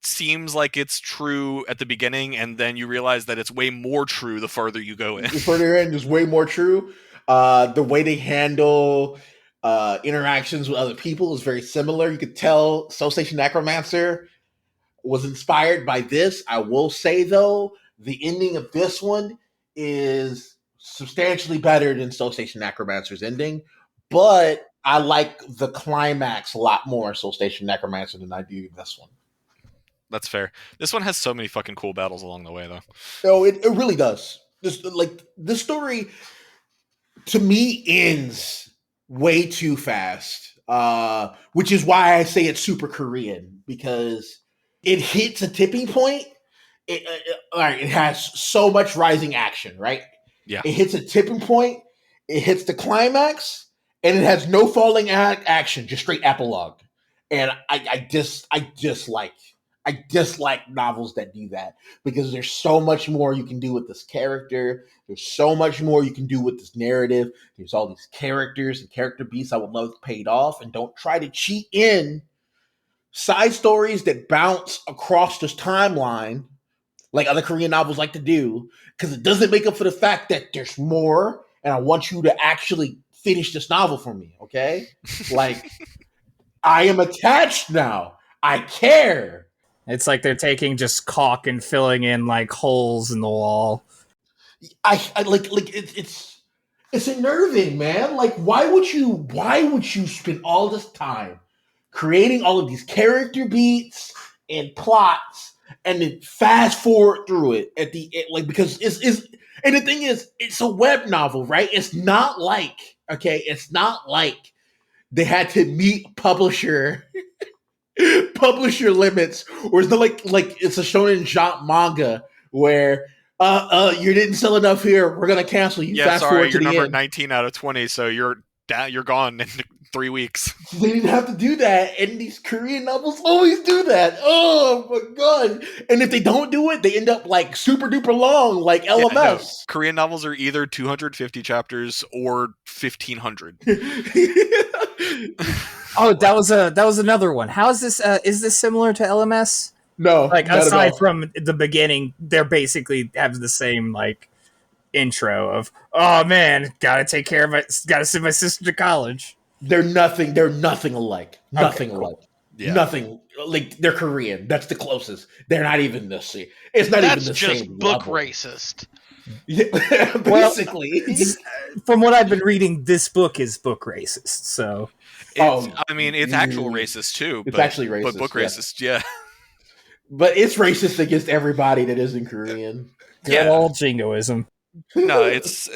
[SPEAKER 2] seems like it's true at the beginning, and then you realize that it's way more true the farther you go in.
[SPEAKER 4] The further in is way more true. The way they handle interactions with other people is very similar. You could tell Seoul Station Necromancer was inspired by this. I will say, though, the ending of this one is substantially better than Seoul Station Necromancer's ending, but I like the climax a lot more in Seoul Station Necromancer than I do this one.
[SPEAKER 2] That's fair. This one has so many fucking cool battles along the way, though.
[SPEAKER 4] Oh, it really does. This story, to me, ends way too fast, which is why I say it's super Korean, because it hits a tipping point. It has so much rising action, right?
[SPEAKER 2] Yeah.
[SPEAKER 4] It hits a tipping point, it hits the climax, and it has no falling action, just straight epilogue. And I dislike novels that do that, because there's so much more you can do with this character. There's so much more you can do with this narrative. There's all these characters and character beats I would love paid off, and don't try to cheat in side stories that bounce across this timeline like other Korean novels like to do, because it doesn't make up for the fact that there's more, and I want you to actually finish this novel for me, okay? Like, I am attached now. I care.
[SPEAKER 3] It's like they're taking just caulk and filling in like holes in the wall.
[SPEAKER 4] I like it's unnerving, man. Like, why would you spend all this time creating all of these character beats and plots and then fast forward through it at the end, like, because it's and the thing is, it's a web novel, right? It's not like they had to meet publisher limits, or it's not like it's a Shonen Jump manga where you didn't sell enough here, we're gonna cancel you.
[SPEAKER 2] Yeah,
[SPEAKER 4] fast
[SPEAKER 2] sorry,
[SPEAKER 4] forward to
[SPEAKER 2] you're
[SPEAKER 4] the
[SPEAKER 2] number
[SPEAKER 4] end.
[SPEAKER 2] 19 out of 20, so you're you're gone in 3 weeks.
[SPEAKER 4] They didn't have to do that, and these Korean novels always do that. Oh my god! And if they don't do it, they end up like super duper long, like
[SPEAKER 2] Yeah, no,
[SPEAKER 4] LMS.
[SPEAKER 2] Korean novels are either 250 chapters or 1500.
[SPEAKER 3] Oh, that was another one. How is this? Is this similar to LMS?
[SPEAKER 4] No,
[SPEAKER 3] Like
[SPEAKER 4] not at
[SPEAKER 3] aside
[SPEAKER 4] all.
[SPEAKER 3] from the beginning, they're basically have the same like intro of, oh man, gotta take care of it, gotta send my sister to college.
[SPEAKER 4] They're nothing. They're nothing alike. Nothing
[SPEAKER 3] cool.
[SPEAKER 4] alike.
[SPEAKER 2] Yeah.
[SPEAKER 4] Nothing. Like they're Korean. That's the closest. They're not even the same. It's not
[SPEAKER 5] That's
[SPEAKER 4] even the
[SPEAKER 5] just
[SPEAKER 4] same
[SPEAKER 5] book
[SPEAKER 4] level.
[SPEAKER 5] racist.
[SPEAKER 4] Yeah, basically.
[SPEAKER 3] From what I've been reading, this book is book racist. So
[SPEAKER 2] I mean, it's actual racist too.
[SPEAKER 4] It's
[SPEAKER 2] but,
[SPEAKER 4] actually racist,
[SPEAKER 2] but book
[SPEAKER 4] yeah.
[SPEAKER 2] racist, yeah.
[SPEAKER 4] But it's racist against everybody that isn't Korean.
[SPEAKER 3] good old jingoism.
[SPEAKER 2] No, it's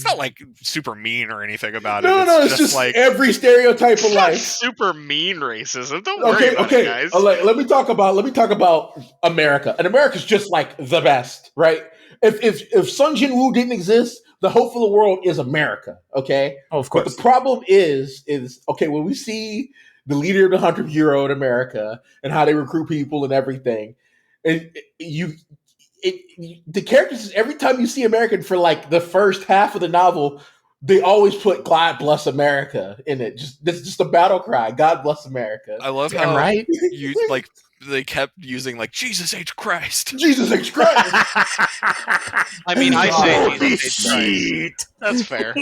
[SPEAKER 2] not like super mean or anything about it.
[SPEAKER 4] It's just
[SPEAKER 2] like
[SPEAKER 4] every stereotype of
[SPEAKER 5] It's not
[SPEAKER 4] life.
[SPEAKER 5] super mean racism. Don't worry about
[SPEAKER 4] Okay.
[SPEAKER 5] it, guys.
[SPEAKER 4] Let me talk about America. And America's just like the best, right? If Sun Jin Woo didn't exist, the hope for the world is America. Okay.
[SPEAKER 3] Oh, of
[SPEAKER 4] But
[SPEAKER 3] course.
[SPEAKER 4] the problem is okay, when we see the leader of the 100th Bureau in America and how they recruit people and everything, and the characters, every time you see American for like the first half of the novel, they always put God bless America in it. This is just a battle cry. God bless America.
[SPEAKER 2] I love
[SPEAKER 3] Damn
[SPEAKER 2] how
[SPEAKER 3] right.
[SPEAKER 2] you like they kept using like Jesus H Christ.
[SPEAKER 4] Jesus H. Christ.
[SPEAKER 5] I mean, I say
[SPEAKER 3] Holy
[SPEAKER 5] Jesus H. Christ.
[SPEAKER 3] shit!
[SPEAKER 5] That's fair.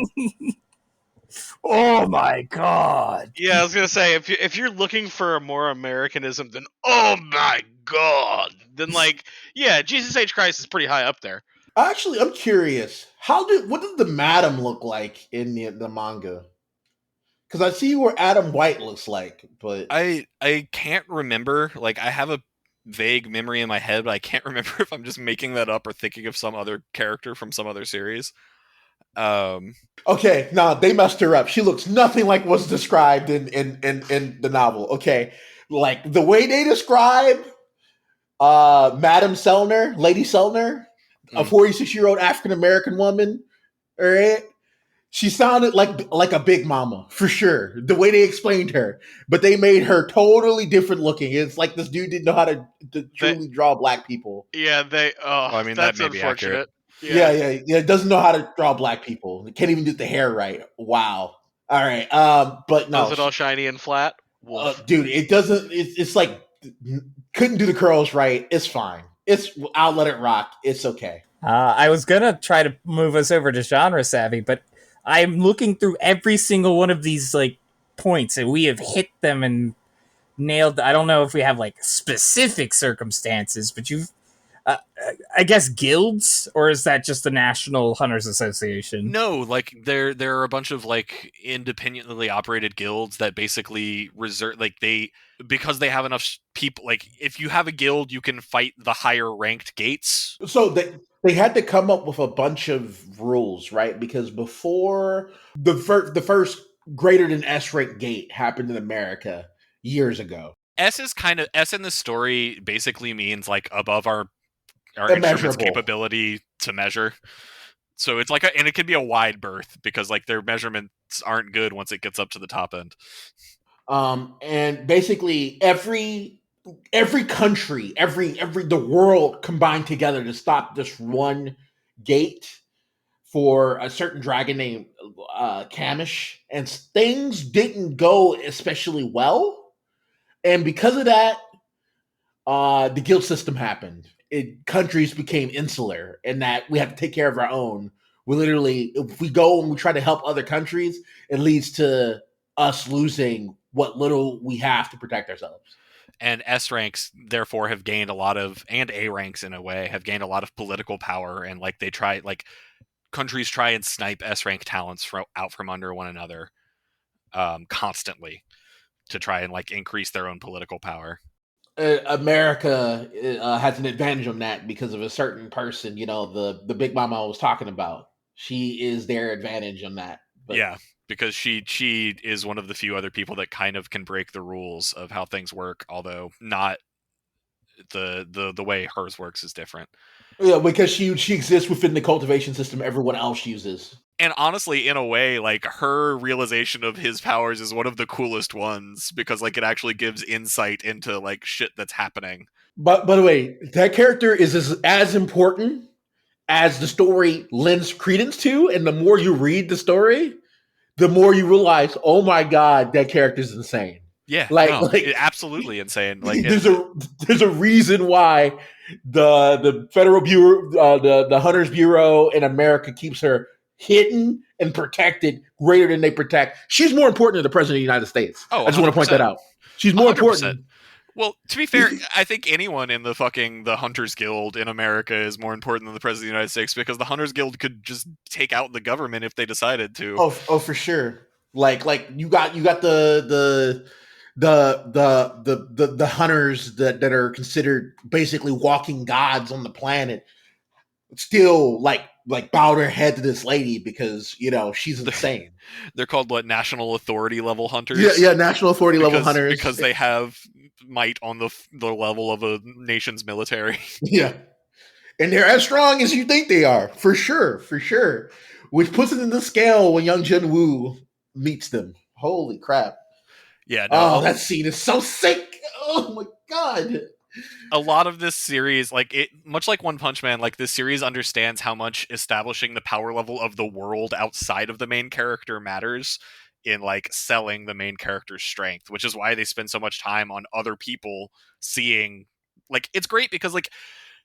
[SPEAKER 3] Oh my god!
[SPEAKER 5] Yeah, I was gonna say if you're looking for a more Americanism than oh my god, then like yeah, Jesus H Christ is pretty high up there.
[SPEAKER 4] Actually, I'm curious. What did the Madam look like in the manga? Because I see where Adam White looks like, but
[SPEAKER 2] I can't remember. Like I have a vague memory in my head, but I can't remember if I'm just making that up or thinking of some other character from some other series.
[SPEAKER 4] okay, nah, they messed her up. She looks nothing like what's described in the novel. Okay, like the way they describe Madam Selner, Lady Selner, a 46-year-old African American woman. All right, she sounded like a big mama for sure. The way they explained her, but they made her totally different looking. It's like this dude didn't know how to truly draw black people.
[SPEAKER 5] Yeah, they. Oh,
[SPEAKER 2] I mean,
[SPEAKER 5] that's
[SPEAKER 2] that may be
[SPEAKER 5] unfortunate.
[SPEAKER 4] Yeah. Doesn't know how to draw black people. Can't even do the hair right. Wow. All right. But no,
[SPEAKER 5] Does it all shiny and flat? Wolf.
[SPEAKER 4] dude, it doesn't. It's like couldn't do the curls right. It's fine. I'll let it rock. It's okay.
[SPEAKER 3] I was gonna try to move us over to genre savvy, but I'm looking through every single one of these like points, and we have hit them and nailed. I don't know if we have like specific circumstances, but you've, I guess, guilds, or is that just the National Hunters Association?
[SPEAKER 2] No, like there are a bunch of like independently operated guilds that basically reserve because they have enough people. Like if you have a guild, you can fight the higher ranked gates.
[SPEAKER 4] So they had to come up with a bunch of rules, right? Because before the first greater than S rank gate happened in America years ago.
[SPEAKER 2] S in the story basically means like above our instrument's capability to measure. So it's like and it can be a wide berth because like their measurements aren't good once it gets up to the top end.
[SPEAKER 4] And basically every country, the world combined together to stop this one gate for a certain dragon named Kamish, and things didn't go especially well. And because of that, the guild system happened. Countries became insular, and that we have to take care of our own. We literally, if we go and we try to help other countries, it leads to us losing what little we have to protect ourselves.
[SPEAKER 2] And S ranks therefore have gained a lot of, and A ranks in a way, have gained a lot of political power, and like countries try and snipe S rank talents out from under one another constantly to try and like increase their own political power.
[SPEAKER 4] America has an advantage on that because of a certain person, the big mama I was talking about. She is their advantage on that.
[SPEAKER 2] But yeah, because she is one of the few other people that kind of can break the rules of how things work, although not the way hers works is different.
[SPEAKER 4] Yeah, because she exists within the cultivation system everyone else uses.
[SPEAKER 2] And honestly, in a way, like her realization of his powers is one of the coolest ones because like it actually gives insight into like shit that's happening.
[SPEAKER 4] But by the way, that character is as important as the story lends credence to, and the more you read the story, the more you realize, oh my god, that character's insane.
[SPEAKER 2] Yeah,
[SPEAKER 4] like
[SPEAKER 2] absolutely insane. Like
[SPEAKER 4] there's a reason why the Federal Bureau, the Hunters Bureau in America keeps her hidden and protected greater than they protect. She's more important than the president of the United States.
[SPEAKER 2] Oh,
[SPEAKER 4] I just want to point that out. She's more 100%. Important.
[SPEAKER 2] Well, to be fair, I think anyone in the Hunters Guild in America is more important than the President of the United States because the Hunters Guild could just take out the government if they decided to.
[SPEAKER 4] Oh, for sure. Like you got the hunters that are considered basically walking gods on the planet still like bow their head to this lady because she's insane.
[SPEAKER 2] They're called what, national authority level hunters?
[SPEAKER 4] Yeah, national authority level hunters
[SPEAKER 2] because they have might on the level of a nation's military.
[SPEAKER 4] Yeah, and they're as strong as you think they are, for sure. Which puts it in the scale when young Jin-Woo meets them. Holy crap!
[SPEAKER 2] Yeah, no,
[SPEAKER 4] that scene is so sick. Oh my god.
[SPEAKER 2] A lot of this series, like it, much like One Punch Man, like this series understands how much establishing the power level of the world outside of the main character matters in like selling the main character's strength, which is why they spend so much time on other people seeing. Like it's great because like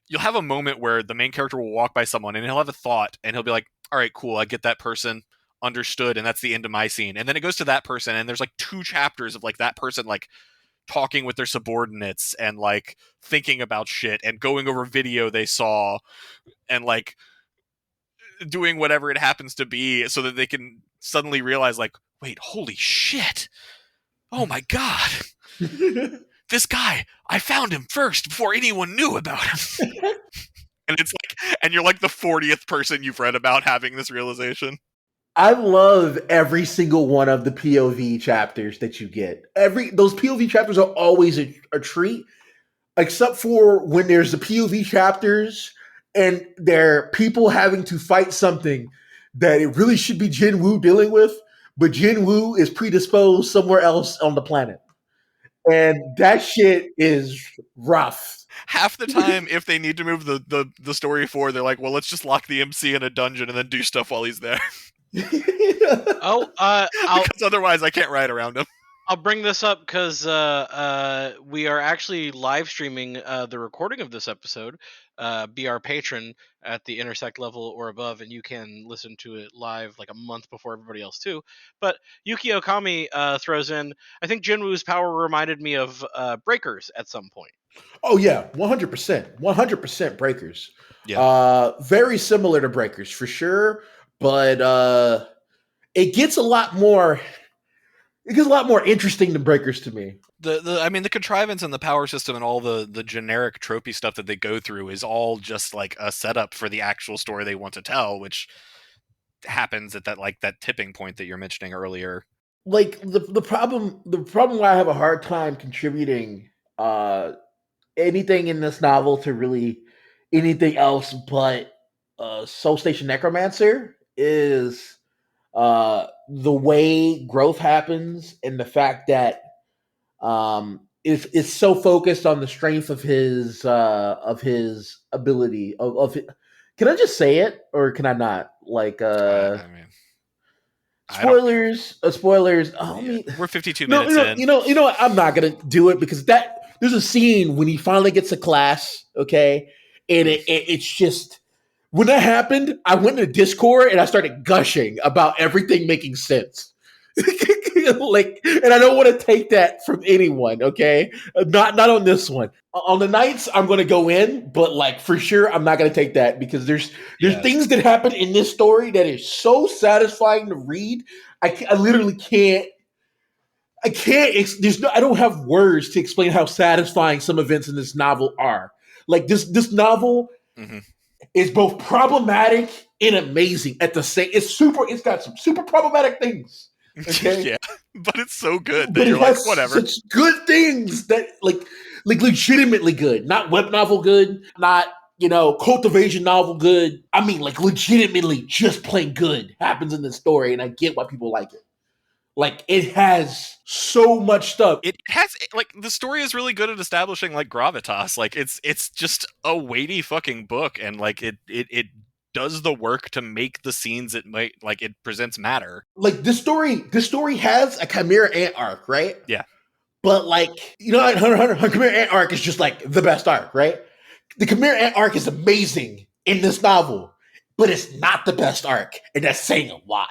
[SPEAKER 2] you'll have a moment where the main character will walk by someone and he'll have a thought and he'll be like, all right, cool, I get that person, understood, and that's the end of my scene. And then it goes to that person and there's like 2 chapters of like that person like talking with their subordinates and like thinking about shit and going over video they saw and like doing whatever it happens to be so that they can suddenly realize like, wait, holy shit, oh my god, this guy, I found him first before anyone knew about him. And it's like, and you're like the 40th person you've read about having this realization.
[SPEAKER 4] I love every single one of the POV chapters that you get. Those POV chapters are always a treat, except for when there's the POV chapters and they're people having to fight something that it really should be Jin-Woo dealing with, but Jin-Woo is predisposed somewhere else on the planet. And that shit is rough.
[SPEAKER 2] Half the time, if they need to move the story forward, they're like, well, let's just lock the MC in a dungeon and then do stuff while he's there. Because otherwise I can't ride around him.
[SPEAKER 5] I'll bring this up because we are actually live streaming the recording of this episode. Be our patron at the Intersect level or above, and you can listen to it live like a month before everybody else too. But Yuki Okami throws in, I think Jinwoo's power reminded me of Breakers at some point.
[SPEAKER 4] Oh yeah, 100% Breakers.
[SPEAKER 2] Yeah,
[SPEAKER 4] very similar to Breakers for sure, but it gets a lot more interesting than Breakers to me.
[SPEAKER 2] The contrivance and the power system and all the generic tropey stuff that they go through is all just like a setup for the actual story they want to tell, which happens at that tipping point that you're mentioning earlier.
[SPEAKER 4] Like the problem why I have a hard time contributing anything in this novel to really anything else but Seoul Station Necromancer is the way growth happens and the fact that it's so focused on the strength of his ability of can I just say it or can I not? Like spoilers. Oh,
[SPEAKER 2] yeah. We're 52 minutes in.
[SPEAKER 4] You know what? I'm not gonna do it because there's a scene when he finally gets to class, okay, and it's just. When that happened, I went to Discord and I started gushing about everything making sense. And I don't want to take that from anyone, okay? Not on this one. On the nights, I'm going to go in, but like for sure, I'm not going to take that because there's things that happen in this story that is so satisfying to read. I literally can't. I don't have words to explain how satisfying some events in this novel are. Like this novel. Mm-hmm. Is both problematic and amazing at the same. It's got some super problematic things. Okay?
[SPEAKER 2] Yeah, but it's so good that you're like, whatever.
[SPEAKER 4] Such good things that like legitimately good, not web novel good, not cultivation novel good. I mean, like legitimately just plain good happens in this story, and I get why people like it. Like it has so much stuff.
[SPEAKER 2] It has like the story is really good at establishing like gravitas. Like it's just a weighty fucking book, and like it does the work to make the scenes it presents matter.
[SPEAKER 4] Like this story has a Chimera Ant arc, right?
[SPEAKER 2] Yeah.
[SPEAKER 4] But like, Hunter Chimera Ant arc is just like the best arc, right? The Chimera Ant arc is amazing in this novel, but it's not the best arc, and that's saying a lot.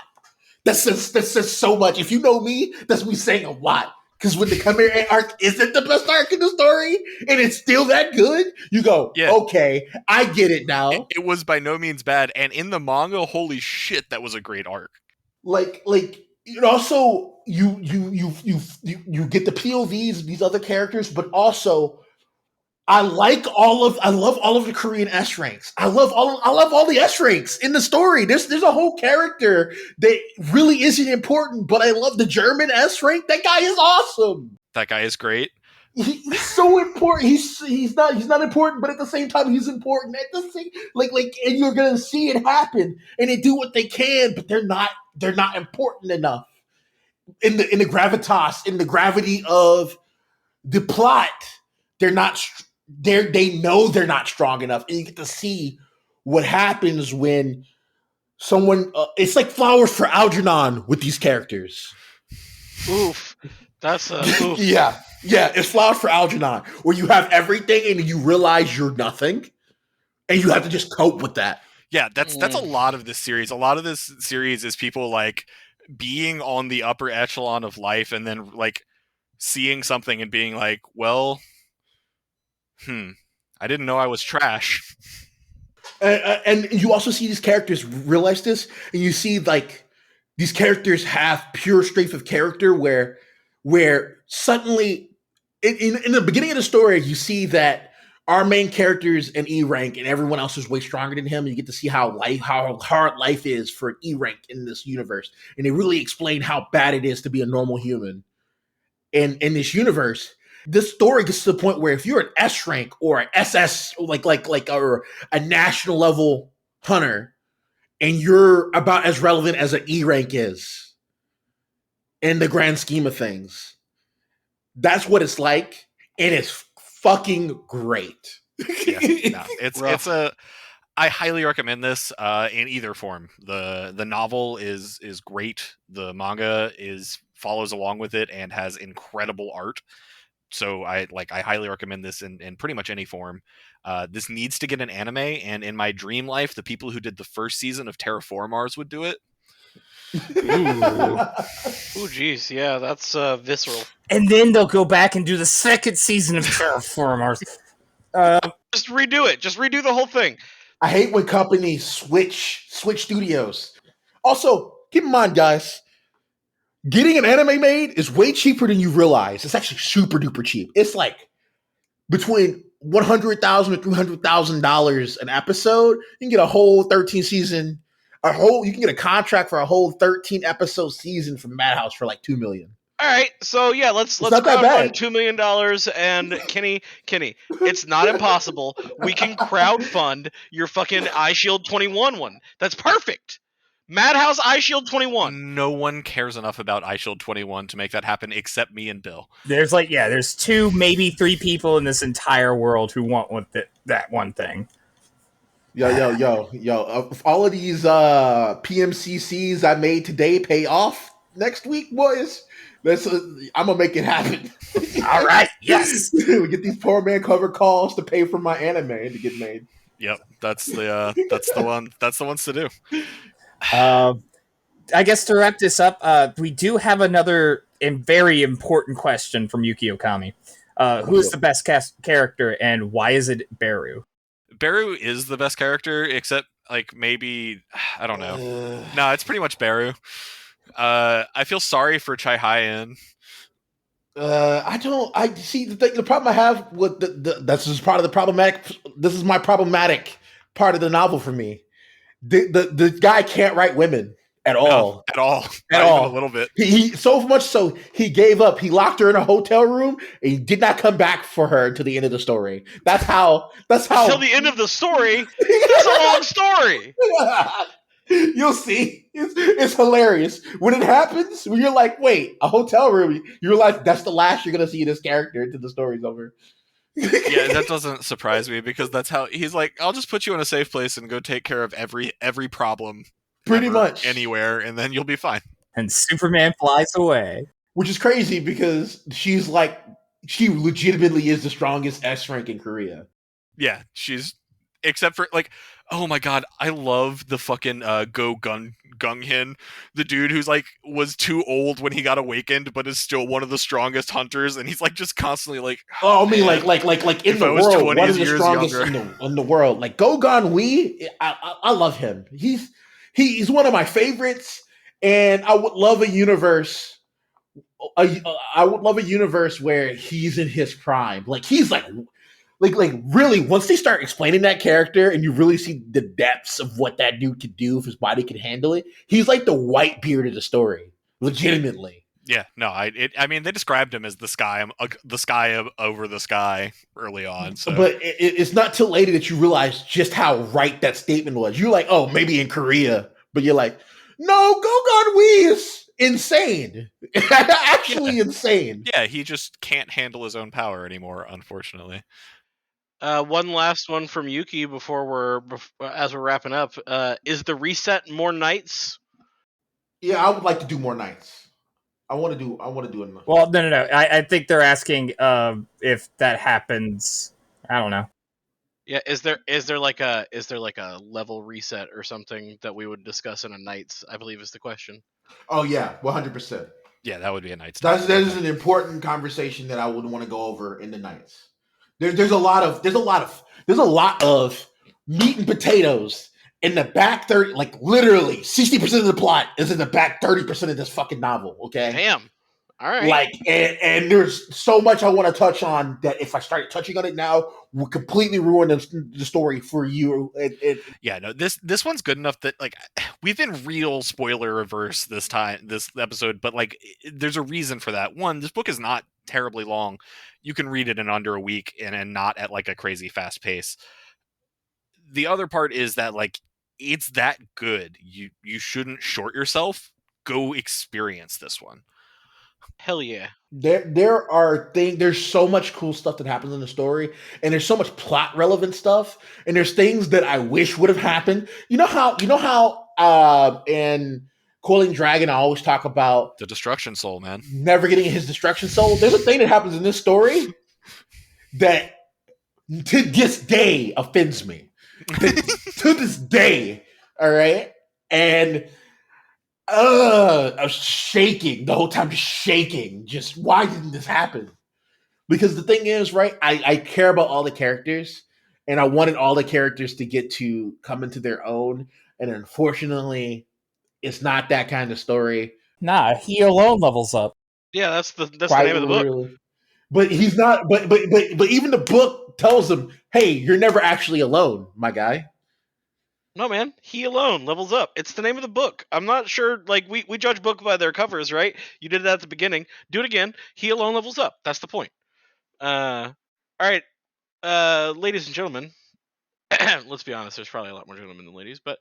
[SPEAKER 4] That's just so much. If you know me, that's me saying a lot. Because when the Chimera Ant arc isn't the best arc in the story, and it's still that good, you go, okay, I get it now.
[SPEAKER 2] It was by no means bad, and in the manga, holy shit, that was a great arc.
[SPEAKER 4] Also you get the POVs of these other characters, but also I love all of the Korean S ranks. I love all the S ranks in the story. There's a whole character that really isn't important, but I love the German S rank. That guy is awesome.
[SPEAKER 2] That guy is great.
[SPEAKER 4] He's so important. He's not important, but at the same time he's important. At the same and you're gonna see it happen, and they do what they can, but they're not important enough in the gravitas, in the gravity of the plot. They're not. They know they're not strong enough, and you get to see what happens when someone. It's like flowers for Algernon with these characters.
[SPEAKER 5] Oof, that's oof.
[SPEAKER 4] Yeah, it's flowers for Algernon, where you have everything and you realize you're nothing, and you have to just cope with that.
[SPEAKER 2] Yeah, that's a lot of this series. A lot of this series is people like being on the upper echelon of life, and then like seeing something and being like, well. I didn't know I was trash.
[SPEAKER 4] And you also see these characters realize this, and you see like these characters have pure strength of character where suddenly in the beginning of the story you see that our main character's an E rank and everyone else is way stronger than him, and you get to see how hard life is for an E rank in this universe, and they really explain how bad it is to be a normal human in this universe. This story gets to the point where if you're an S rank or an SS, or a national level hunter, and you're about as relevant as an E rank is in the grand scheme of things, that's what it's like, and it's fucking great.
[SPEAKER 2] I highly recommend this in either form. The novel is great. The manga follows along with it and has incredible art. So I highly recommend this in pretty much any form. This needs to get an anime, and in my dream life, the people who did the first season of Terraform Mars would do it.
[SPEAKER 5] Ooh, geez, yeah, that's visceral.
[SPEAKER 3] And then they'll go back and do the second season of Terraform Mars.
[SPEAKER 5] Just redo it. Just redo the whole thing.
[SPEAKER 4] I hate when companies switch studios. Also, keep in mind, guys, getting an anime made is way cheaper than you realize. It's actually super duper cheap. It's like between $100,000 to $300,000 an episode. You can get a whole 13 season. You can get a contract for a whole 13 episode season from Madhouse for like $2 million.
[SPEAKER 5] All right, so yeah, let's crowdfund $2 million, and Kenny, it's not impossible. We can crowdfund your fucking iShield 21 one. That's perfect. Madhouse iShield 21.
[SPEAKER 2] No one cares enough about iShield 21 to make that happen except me and Bill.
[SPEAKER 3] There's 2, maybe 3 people in this entire world who want that one thing.
[SPEAKER 4] Yo. If all of these PMCCs I made today pay off next week, boys, I'm gonna make it happen.
[SPEAKER 3] All right, yes.
[SPEAKER 4] We get these poor man cover calls to pay for my anime to get made.
[SPEAKER 2] Yep, that's the one. That's the ones to do.
[SPEAKER 3] I guess to wrap this up, we do have another very important question from Yuki Okami. Who is the best character, and why is it Beru?
[SPEAKER 2] Beru is the best character, except like maybe I don't know. No, it's pretty much Beru. I feel sorry for Chai Hyen.
[SPEAKER 4] I see the problem I have with this is part of the problematic. This is my problematic part of the novel for me. The guy can't write women, at all.
[SPEAKER 2] At all.
[SPEAKER 4] At
[SPEAKER 2] Not
[SPEAKER 4] all.
[SPEAKER 2] even a little bit.
[SPEAKER 4] He so much so he gave up. He locked her in a hotel room and he did not come back for her to the end of the story. That's how
[SPEAKER 5] Until the end of the story. That's a long story.
[SPEAKER 4] You'll see. It's hilarious. When it happens, when you're like, wait, a hotel room, you realize that's the last you're gonna see this character until the story's over.
[SPEAKER 2] Yeah, that doesn't surprise me because that's how he's like, I'll just put you in a safe place and go take care of every problem.
[SPEAKER 4] Pretty much.
[SPEAKER 2] Anywhere, and then you'll be fine.
[SPEAKER 3] And Superman flies away.
[SPEAKER 4] Which is crazy because she legitimately is the strongest S rank in Korea.
[SPEAKER 2] Yeah, except for like, oh my god, I love the fucking Gung Hin, the dude who's like was too old when he got awakened, but is still one of the strongest hunters, and he's like just constandly like,
[SPEAKER 4] oh, I mean, like in the world, one of the strongest in the world. Like Go Gon Wee, I love him. He's one of my favorites, and I would love a universe. I would love a universe where he's in his prime. Like he's like really, once they start explaining that character and you really see the depths of what that dude could do if his body could handle it, he's like the white beard of the story, legitimately.
[SPEAKER 2] Yeah, no, I mean, they described him as the sky over the sky early on. So.
[SPEAKER 4] But it's not till later that you realize just how right that statement was. You're like, oh, maybe in Korea, but you're like, no, Go-Gon Wee is insane. Actually insane.
[SPEAKER 2] Yeah, he just can't handle his own power anymore, unfortunately.
[SPEAKER 5] One last one from Yuki as we're wrapping up. Is the reset more nights?
[SPEAKER 4] Yeah, I would like to do more nights. I want to do enough.
[SPEAKER 3] Well, no. I think they're asking if that happens. I don't know.
[SPEAKER 5] Yeah, is there like a level reset or something that we would discuss in a nights? I believe is the question.
[SPEAKER 4] Oh yeah, 100%.
[SPEAKER 2] Yeah, that would be a nights.
[SPEAKER 4] That is an important conversation that I would want to go over in the nights. There's a lot of meat and potatoes in the back 30, like literally 60% of the plot is in the back 30% of this fucking novel. Okay,
[SPEAKER 5] damn. All right.
[SPEAKER 4] Like, and there's so much I want to touch on that if I started touching on it now, would completely ruin the story for you.
[SPEAKER 2] Yeah, no, this one's good enough that like we've been real spoiler averse this episode, but like there's a reason for that. One, this book is not terribly long. You can read it in under a week and not at like a crazy fast pace. The other part is that like it's that good. You shouldn't short yourself. Go experience this one.
[SPEAKER 5] Hell yeah.
[SPEAKER 4] There's so much cool stuff that happens in the story, and there's so much plot relevant stuff, and there's things that I wish would have happened. You know how in Coiling Dragon I always talk about
[SPEAKER 2] the destruction soul, man.
[SPEAKER 4] Never getting his destruction soul. There's a thing that happens in this story that to this day offends me. To this day. All right. And I was shaking the whole time, just shaking. Just why didn't this happen? Because the thing is, right? I care about all the characters, and I wanted all the characters to get to come into their own. And unfortunately, it's not that kind of story.
[SPEAKER 3] Nah, he alone levels up.
[SPEAKER 5] Yeah, that's the name of the book.
[SPEAKER 4] Really. But he's not. But even the book tells him, "Hey, you're never actually alone, my guy."
[SPEAKER 5] No, man. He alone levels up. It's the name of the book. I'm not sure. Like we judge book by their covers, right? You did that at the beginning. Do it again. He alone levels up. That's the point. All right, ladies and gentlemen. Let's be honest. There's probably a lot more gentlemen than ladies, but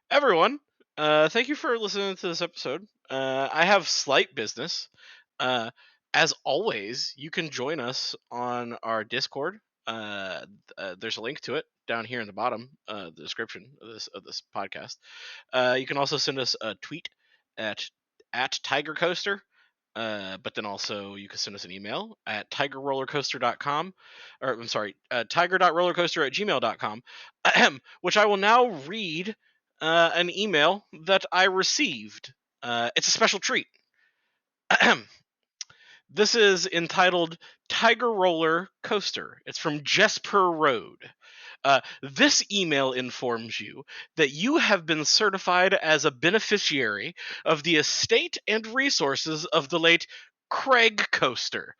[SPEAKER 5] everyone, thank you for listening to this episode. I have slight business. As always, you can join us on our Discord. There's a link to it down here in the bottom, the description of this podcast. You can also send us a tweet at Tiger Coaster. But then also you can send us an email at tigerrollercoaster.com, or I'm sorry, tiger.rollercoaster@gmail.com, which I will now read an email that I received. It's a special treat. This is entitled Tiger Roller Coaster. It's from Jesper Road. This email informs you that you have been certified as a beneficiary of the estate and resources of the late Craig Coaster.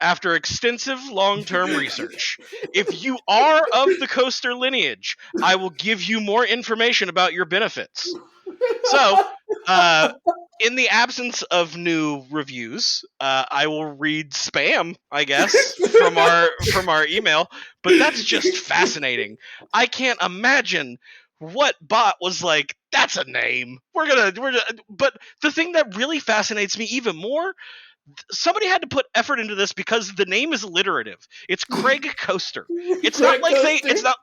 [SPEAKER 5] After extensive long-term research, if you are of the Coaster lineage, I will give you more information about your benefits. So, in the absence of new reviews, I will read spam, I guess, from our email. But that's just fascinating. I can't imagine what bot was like. That's a name. But the thing that really fascinates me even more, somebody had to put effort into this because the name is alliterative. It's Craig Coaster. It's not
[SPEAKER 4] Craig
[SPEAKER 5] like they.
[SPEAKER 4] Coaster.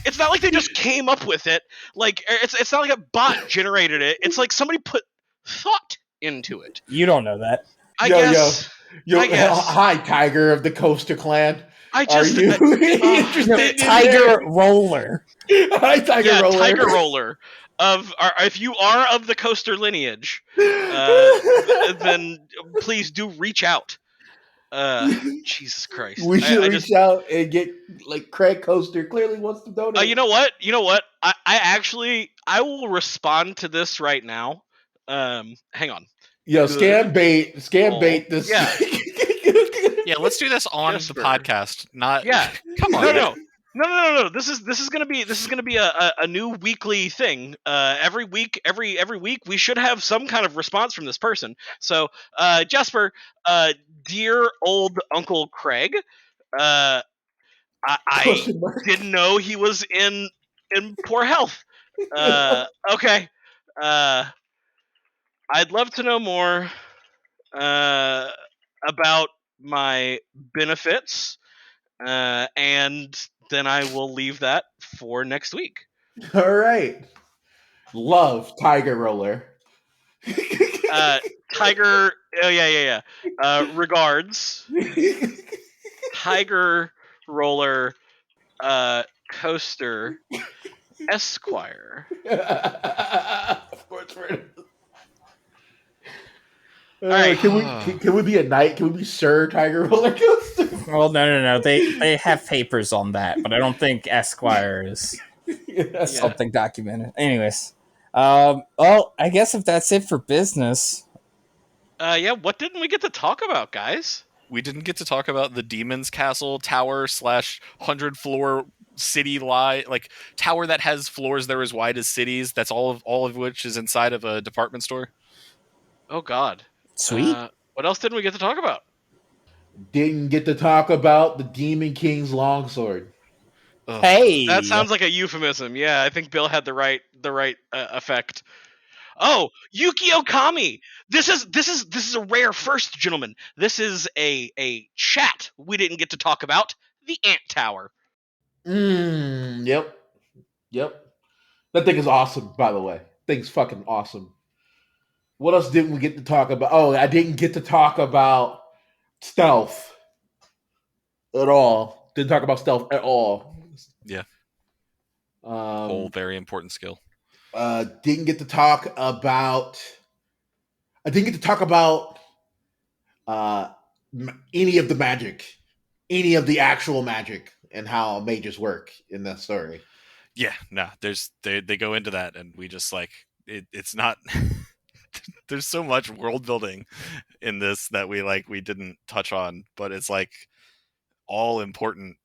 [SPEAKER 5] It's not like they just came up with it. Like it's not like a bot generated it. It's like somebody put thought into it.
[SPEAKER 3] You don't know that.
[SPEAKER 5] I
[SPEAKER 4] Yo,
[SPEAKER 5] guess. I guess.
[SPEAKER 4] Hi, Tiger of the Coaster Clan.
[SPEAKER 5] I
[SPEAKER 4] Are
[SPEAKER 5] just
[SPEAKER 4] you
[SPEAKER 3] No,
[SPEAKER 4] interested in
[SPEAKER 3] Tiger Roller.
[SPEAKER 4] Hi, Tiger
[SPEAKER 5] yeah,
[SPEAKER 4] Roller.
[SPEAKER 5] Tiger Roller. If you are of the Coaster lineage, then please do reach out. Jesus Christ.
[SPEAKER 4] We should
[SPEAKER 5] I
[SPEAKER 4] reach out and get like Craig Coaster. Clearly wants to donate.
[SPEAKER 5] You know what? I will respond to this right now. Hang on.
[SPEAKER 4] Yo,
[SPEAKER 5] Good.
[SPEAKER 4] scam bait this.
[SPEAKER 5] Yeah.
[SPEAKER 2] Yeah, let's do this on
[SPEAKER 5] Jesper.
[SPEAKER 2] the podcast. Not
[SPEAKER 5] Yeah.
[SPEAKER 2] come on.
[SPEAKER 5] No. This is gonna be a new weekly thing. Every week we should have some kind of response from this person. So, Jesper, dear old Uncle Craig, I
[SPEAKER 4] Question mark.
[SPEAKER 5] didn't know he was in poor health. Okay. I'd love to know more about my benefits, and then I will leave that for next week.
[SPEAKER 4] All right. Love Tiger Roller.
[SPEAKER 5] Tiger. Oh yeah. Regards, Tiger Roller Coaster Esquire.
[SPEAKER 4] Of course, we're.
[SPEAKER 5] right.
[SPEAKER 4] Can we be a knight? Can we be Sir Tiger Roller Coaster?
[SPEAKER 3] Well, no. They have papers on that, but I don't think Esquire is something documented. Anyways, well, I guess if that's it for business.
[SPEAKER 5] Yeah. What didn't we get to talk about, guys?
[SPEAKER 2] We didn't get to talk about the Demon's Castle tower / 100-floor city like tower that has floors that are as wide as cities. That's all of which is inside of a department store.
[SPEAKER 5] Oh God.
[SPEAKER 3] Sweet.
[SPEAKER 5] What else didn't we get to talk about?
[SPEAKER 4] Didn't get to talk about the Demon King's longsword.
[SPEAKER 2] Ugh.
[SPEAKER 3] Hey,
[SPEAKER 5] That sounds like a euphemism. Yeah, I think Bill had the right effect. Oh, Yuki Okami. This is a rare first, gentlemen. This is a chat we didn't get to talk about. The Ant Tower.
[SPEAKER 4] Yep. That thing is awesome, by the way. Thing's fucking awesome. What else didn't we get to talk about? Oh, I didn't get to talk about stealth at all. Didn't talk about stealth at all.
[SPEAKER 2] Yeah. Whole very important skill.
[SPEAKER 4] Didn't get to talk about. I didn't get to talk about any of the magic, any of the actual magic, and how mages work in that story.
[SPEAKER 2] Yeah, no, they go into that, and we just like it's not. There's so much world building in this that we didn't touch on, but it's like all important.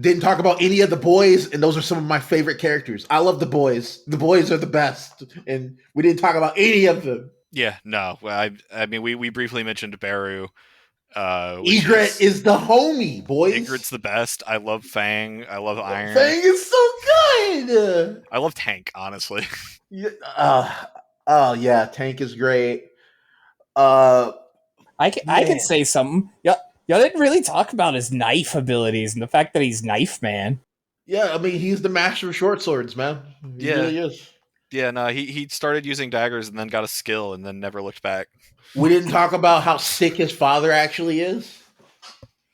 [SPEAKER 4] Didn't talk about any of the boys, and those are some of my favorite characters. I love the boys. The boys are the best, and we didn't talk about any of them.
[SPEAKER 2] Yeah, no. I mean, we briefly mentioned Baru.
[SPEAKER 4] Egret is the homie, boys.
[SPEAKER 2] Egret's the best. I love Fang. I love Iron.
[SPEAKER 4] Fang is so good.
[SPEAKER 2] I love Tank, honestly.
[SPEAKER 4] Oh yeah, Tank is great.
[SPEAKER 3] I can say something. Y'all didn't really talk about his knife abilities and the fact that he's Knife Man.
[SPEAKER 4] Yeah, I mean he's the master of short swords, man. He really is.
[SPEAKER 2] Yeah, no, he started using daggers and then got a skill and then never looked back.
[SPEAKER 4] We didn't talk about how sick his father actually is.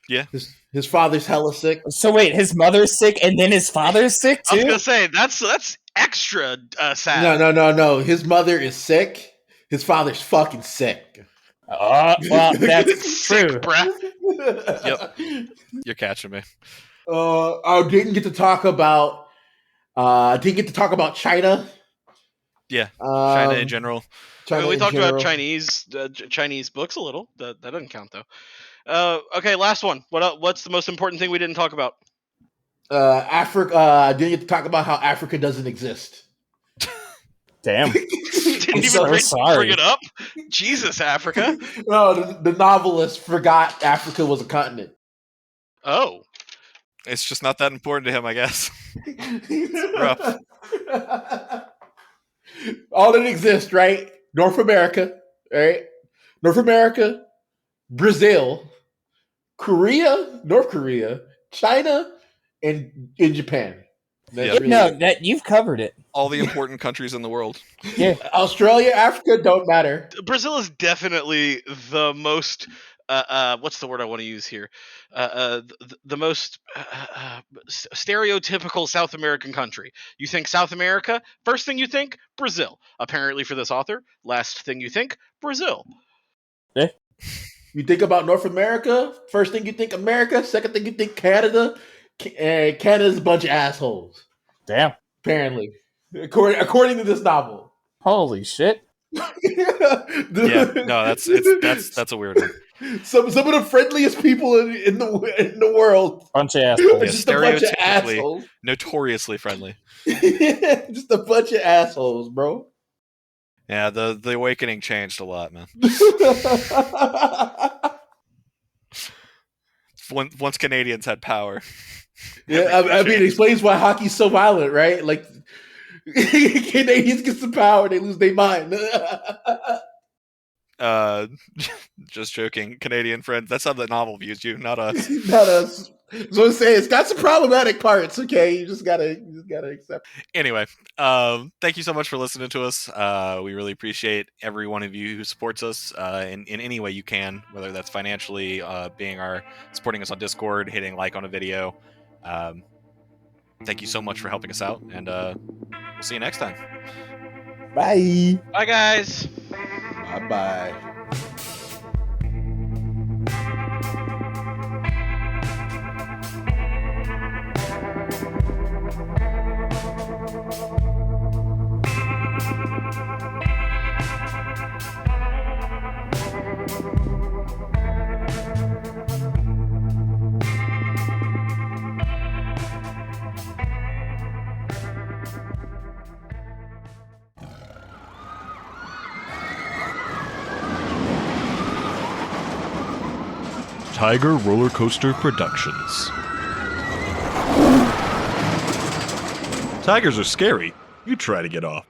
[SPEAKER 2] Yeah.
[SPEAKER 4] His father's hella sick.
[SPEAKER 3] So wait, his mother's sick and then his father's sick
[SPEAKER 5] I was
[SPEAKER 3] too?
[SPEAKER 5] gonna say that's extra sad.
[SPEAKER 4] No. His mother is sick. His father's fucking sick.
[SPEAKER 3] Well, that's
[SPEAKER 5] Sick,
[SPEAKER 3] true.
[SPEAKER 5] bruh.
[SPEAKER 2] Yep. You're catching me.
[SPEAKER 4] I didn't get to talk about China.
[SPEAKER 2] Yeah. China in general.
[SPEAKER 5] We talked about Chinese books a little. That doesn't count though. Okay, last one. What's the most important thing we didn't talk about?
[SPEAKER 4] Africa. I didn't get to talk about how Africa doesn't exist.
[SPEAKER 3] Damn.
[SPEAKER 5] Didn't
[SPEAKER 3] I'm
[SPEAKER 5] even
[SPEAKER 3] so
[SPEAKER 5] bring
[SPEAKER 3] sorry.
[SPEAKER 5] it up. Jesus, Africa.
[SPEAKER 4] No, the novelist forgot Africa was a continent.
[SPEAKER 5] Oh,
[SPEAKER 2] It's just not that important to him, I guess. rough.
[SPEAKER 4] All that exists, right? North America, right? North America, Brazil, Korea, North Korea, China, and in Japan. That's
[SPEAKER 2] Yep.
[SPEAKER 4] really
[SPEAKER 3] No,
[SPEAKER 4] it.
[SPEAKER 3] that you've covered it.
[SPEAKER 2] All the important countries in the world.
[SPEAKER 3] Yeah.
[SPEAKER 4] Australia, Africa don't matter.
[SPEAKER 5] Brazil is definitely the most. What's the word I want to use here? The most stereotypical South American country. You think South America? First thing you think, Brazil. Apparently, for this author, last thing you think, Brazil.
[SPEAKER 4] You think about North America, first thing you think America, second thing you think Canada. And Canada's a bunch of assholes,
[SPEAKER 3] Damn.
[SPEAKER 4] apparently, according to this novel.
[SPEAKER 3] Holy shit.
[SPEAKER 2] Yeah, no, that's a weird one.
[SPEAKER 4] Some of the friendliest people in the world
[SPEAKER 3] Bunch of
[SPEAKER 4] are
[SPEAKER 3] assholes.
[SPEAKER 4] just a bunch of
[SPEAKER 2] Stereotypically,
[SPEAKER 4] assholes.
[SPEAKER 2] notoriously friendly.
[SPEAKER 4] Just a bunch of assholes, bro.
[SPEAKER 2] Yeah, the awakening changed a lot, man. Once Canadians had power.
[SPEAKER 4] Yeah, I mean, it explains why hockey's so violent, right? Like, Canadians get some power, they lose their mind.
[SPEAKER 2] Just joking, Canadian friends. That's how the novel views you, not us.
[SPEAKER 4] Not us. So I'm saying it's got some problematic parts. Okay, you just gotta accept.
[SPEAKER 2] Anyway, thank you so much for listening to us. We really appreciate every one of you who supports us in any way you can, whether that's financially, supporting us on Discord, hitting like on a video. Thank you so much for helping us out, and we'll see you next time.
[SPEAKER 3] Bye.
[SPEAKER 5] Bye, guys.
[SPEAKER 4] Bye bye.
[SPEAKER 6] Tiger Roller Coaster Productions. Tigers are scary. You try to get off.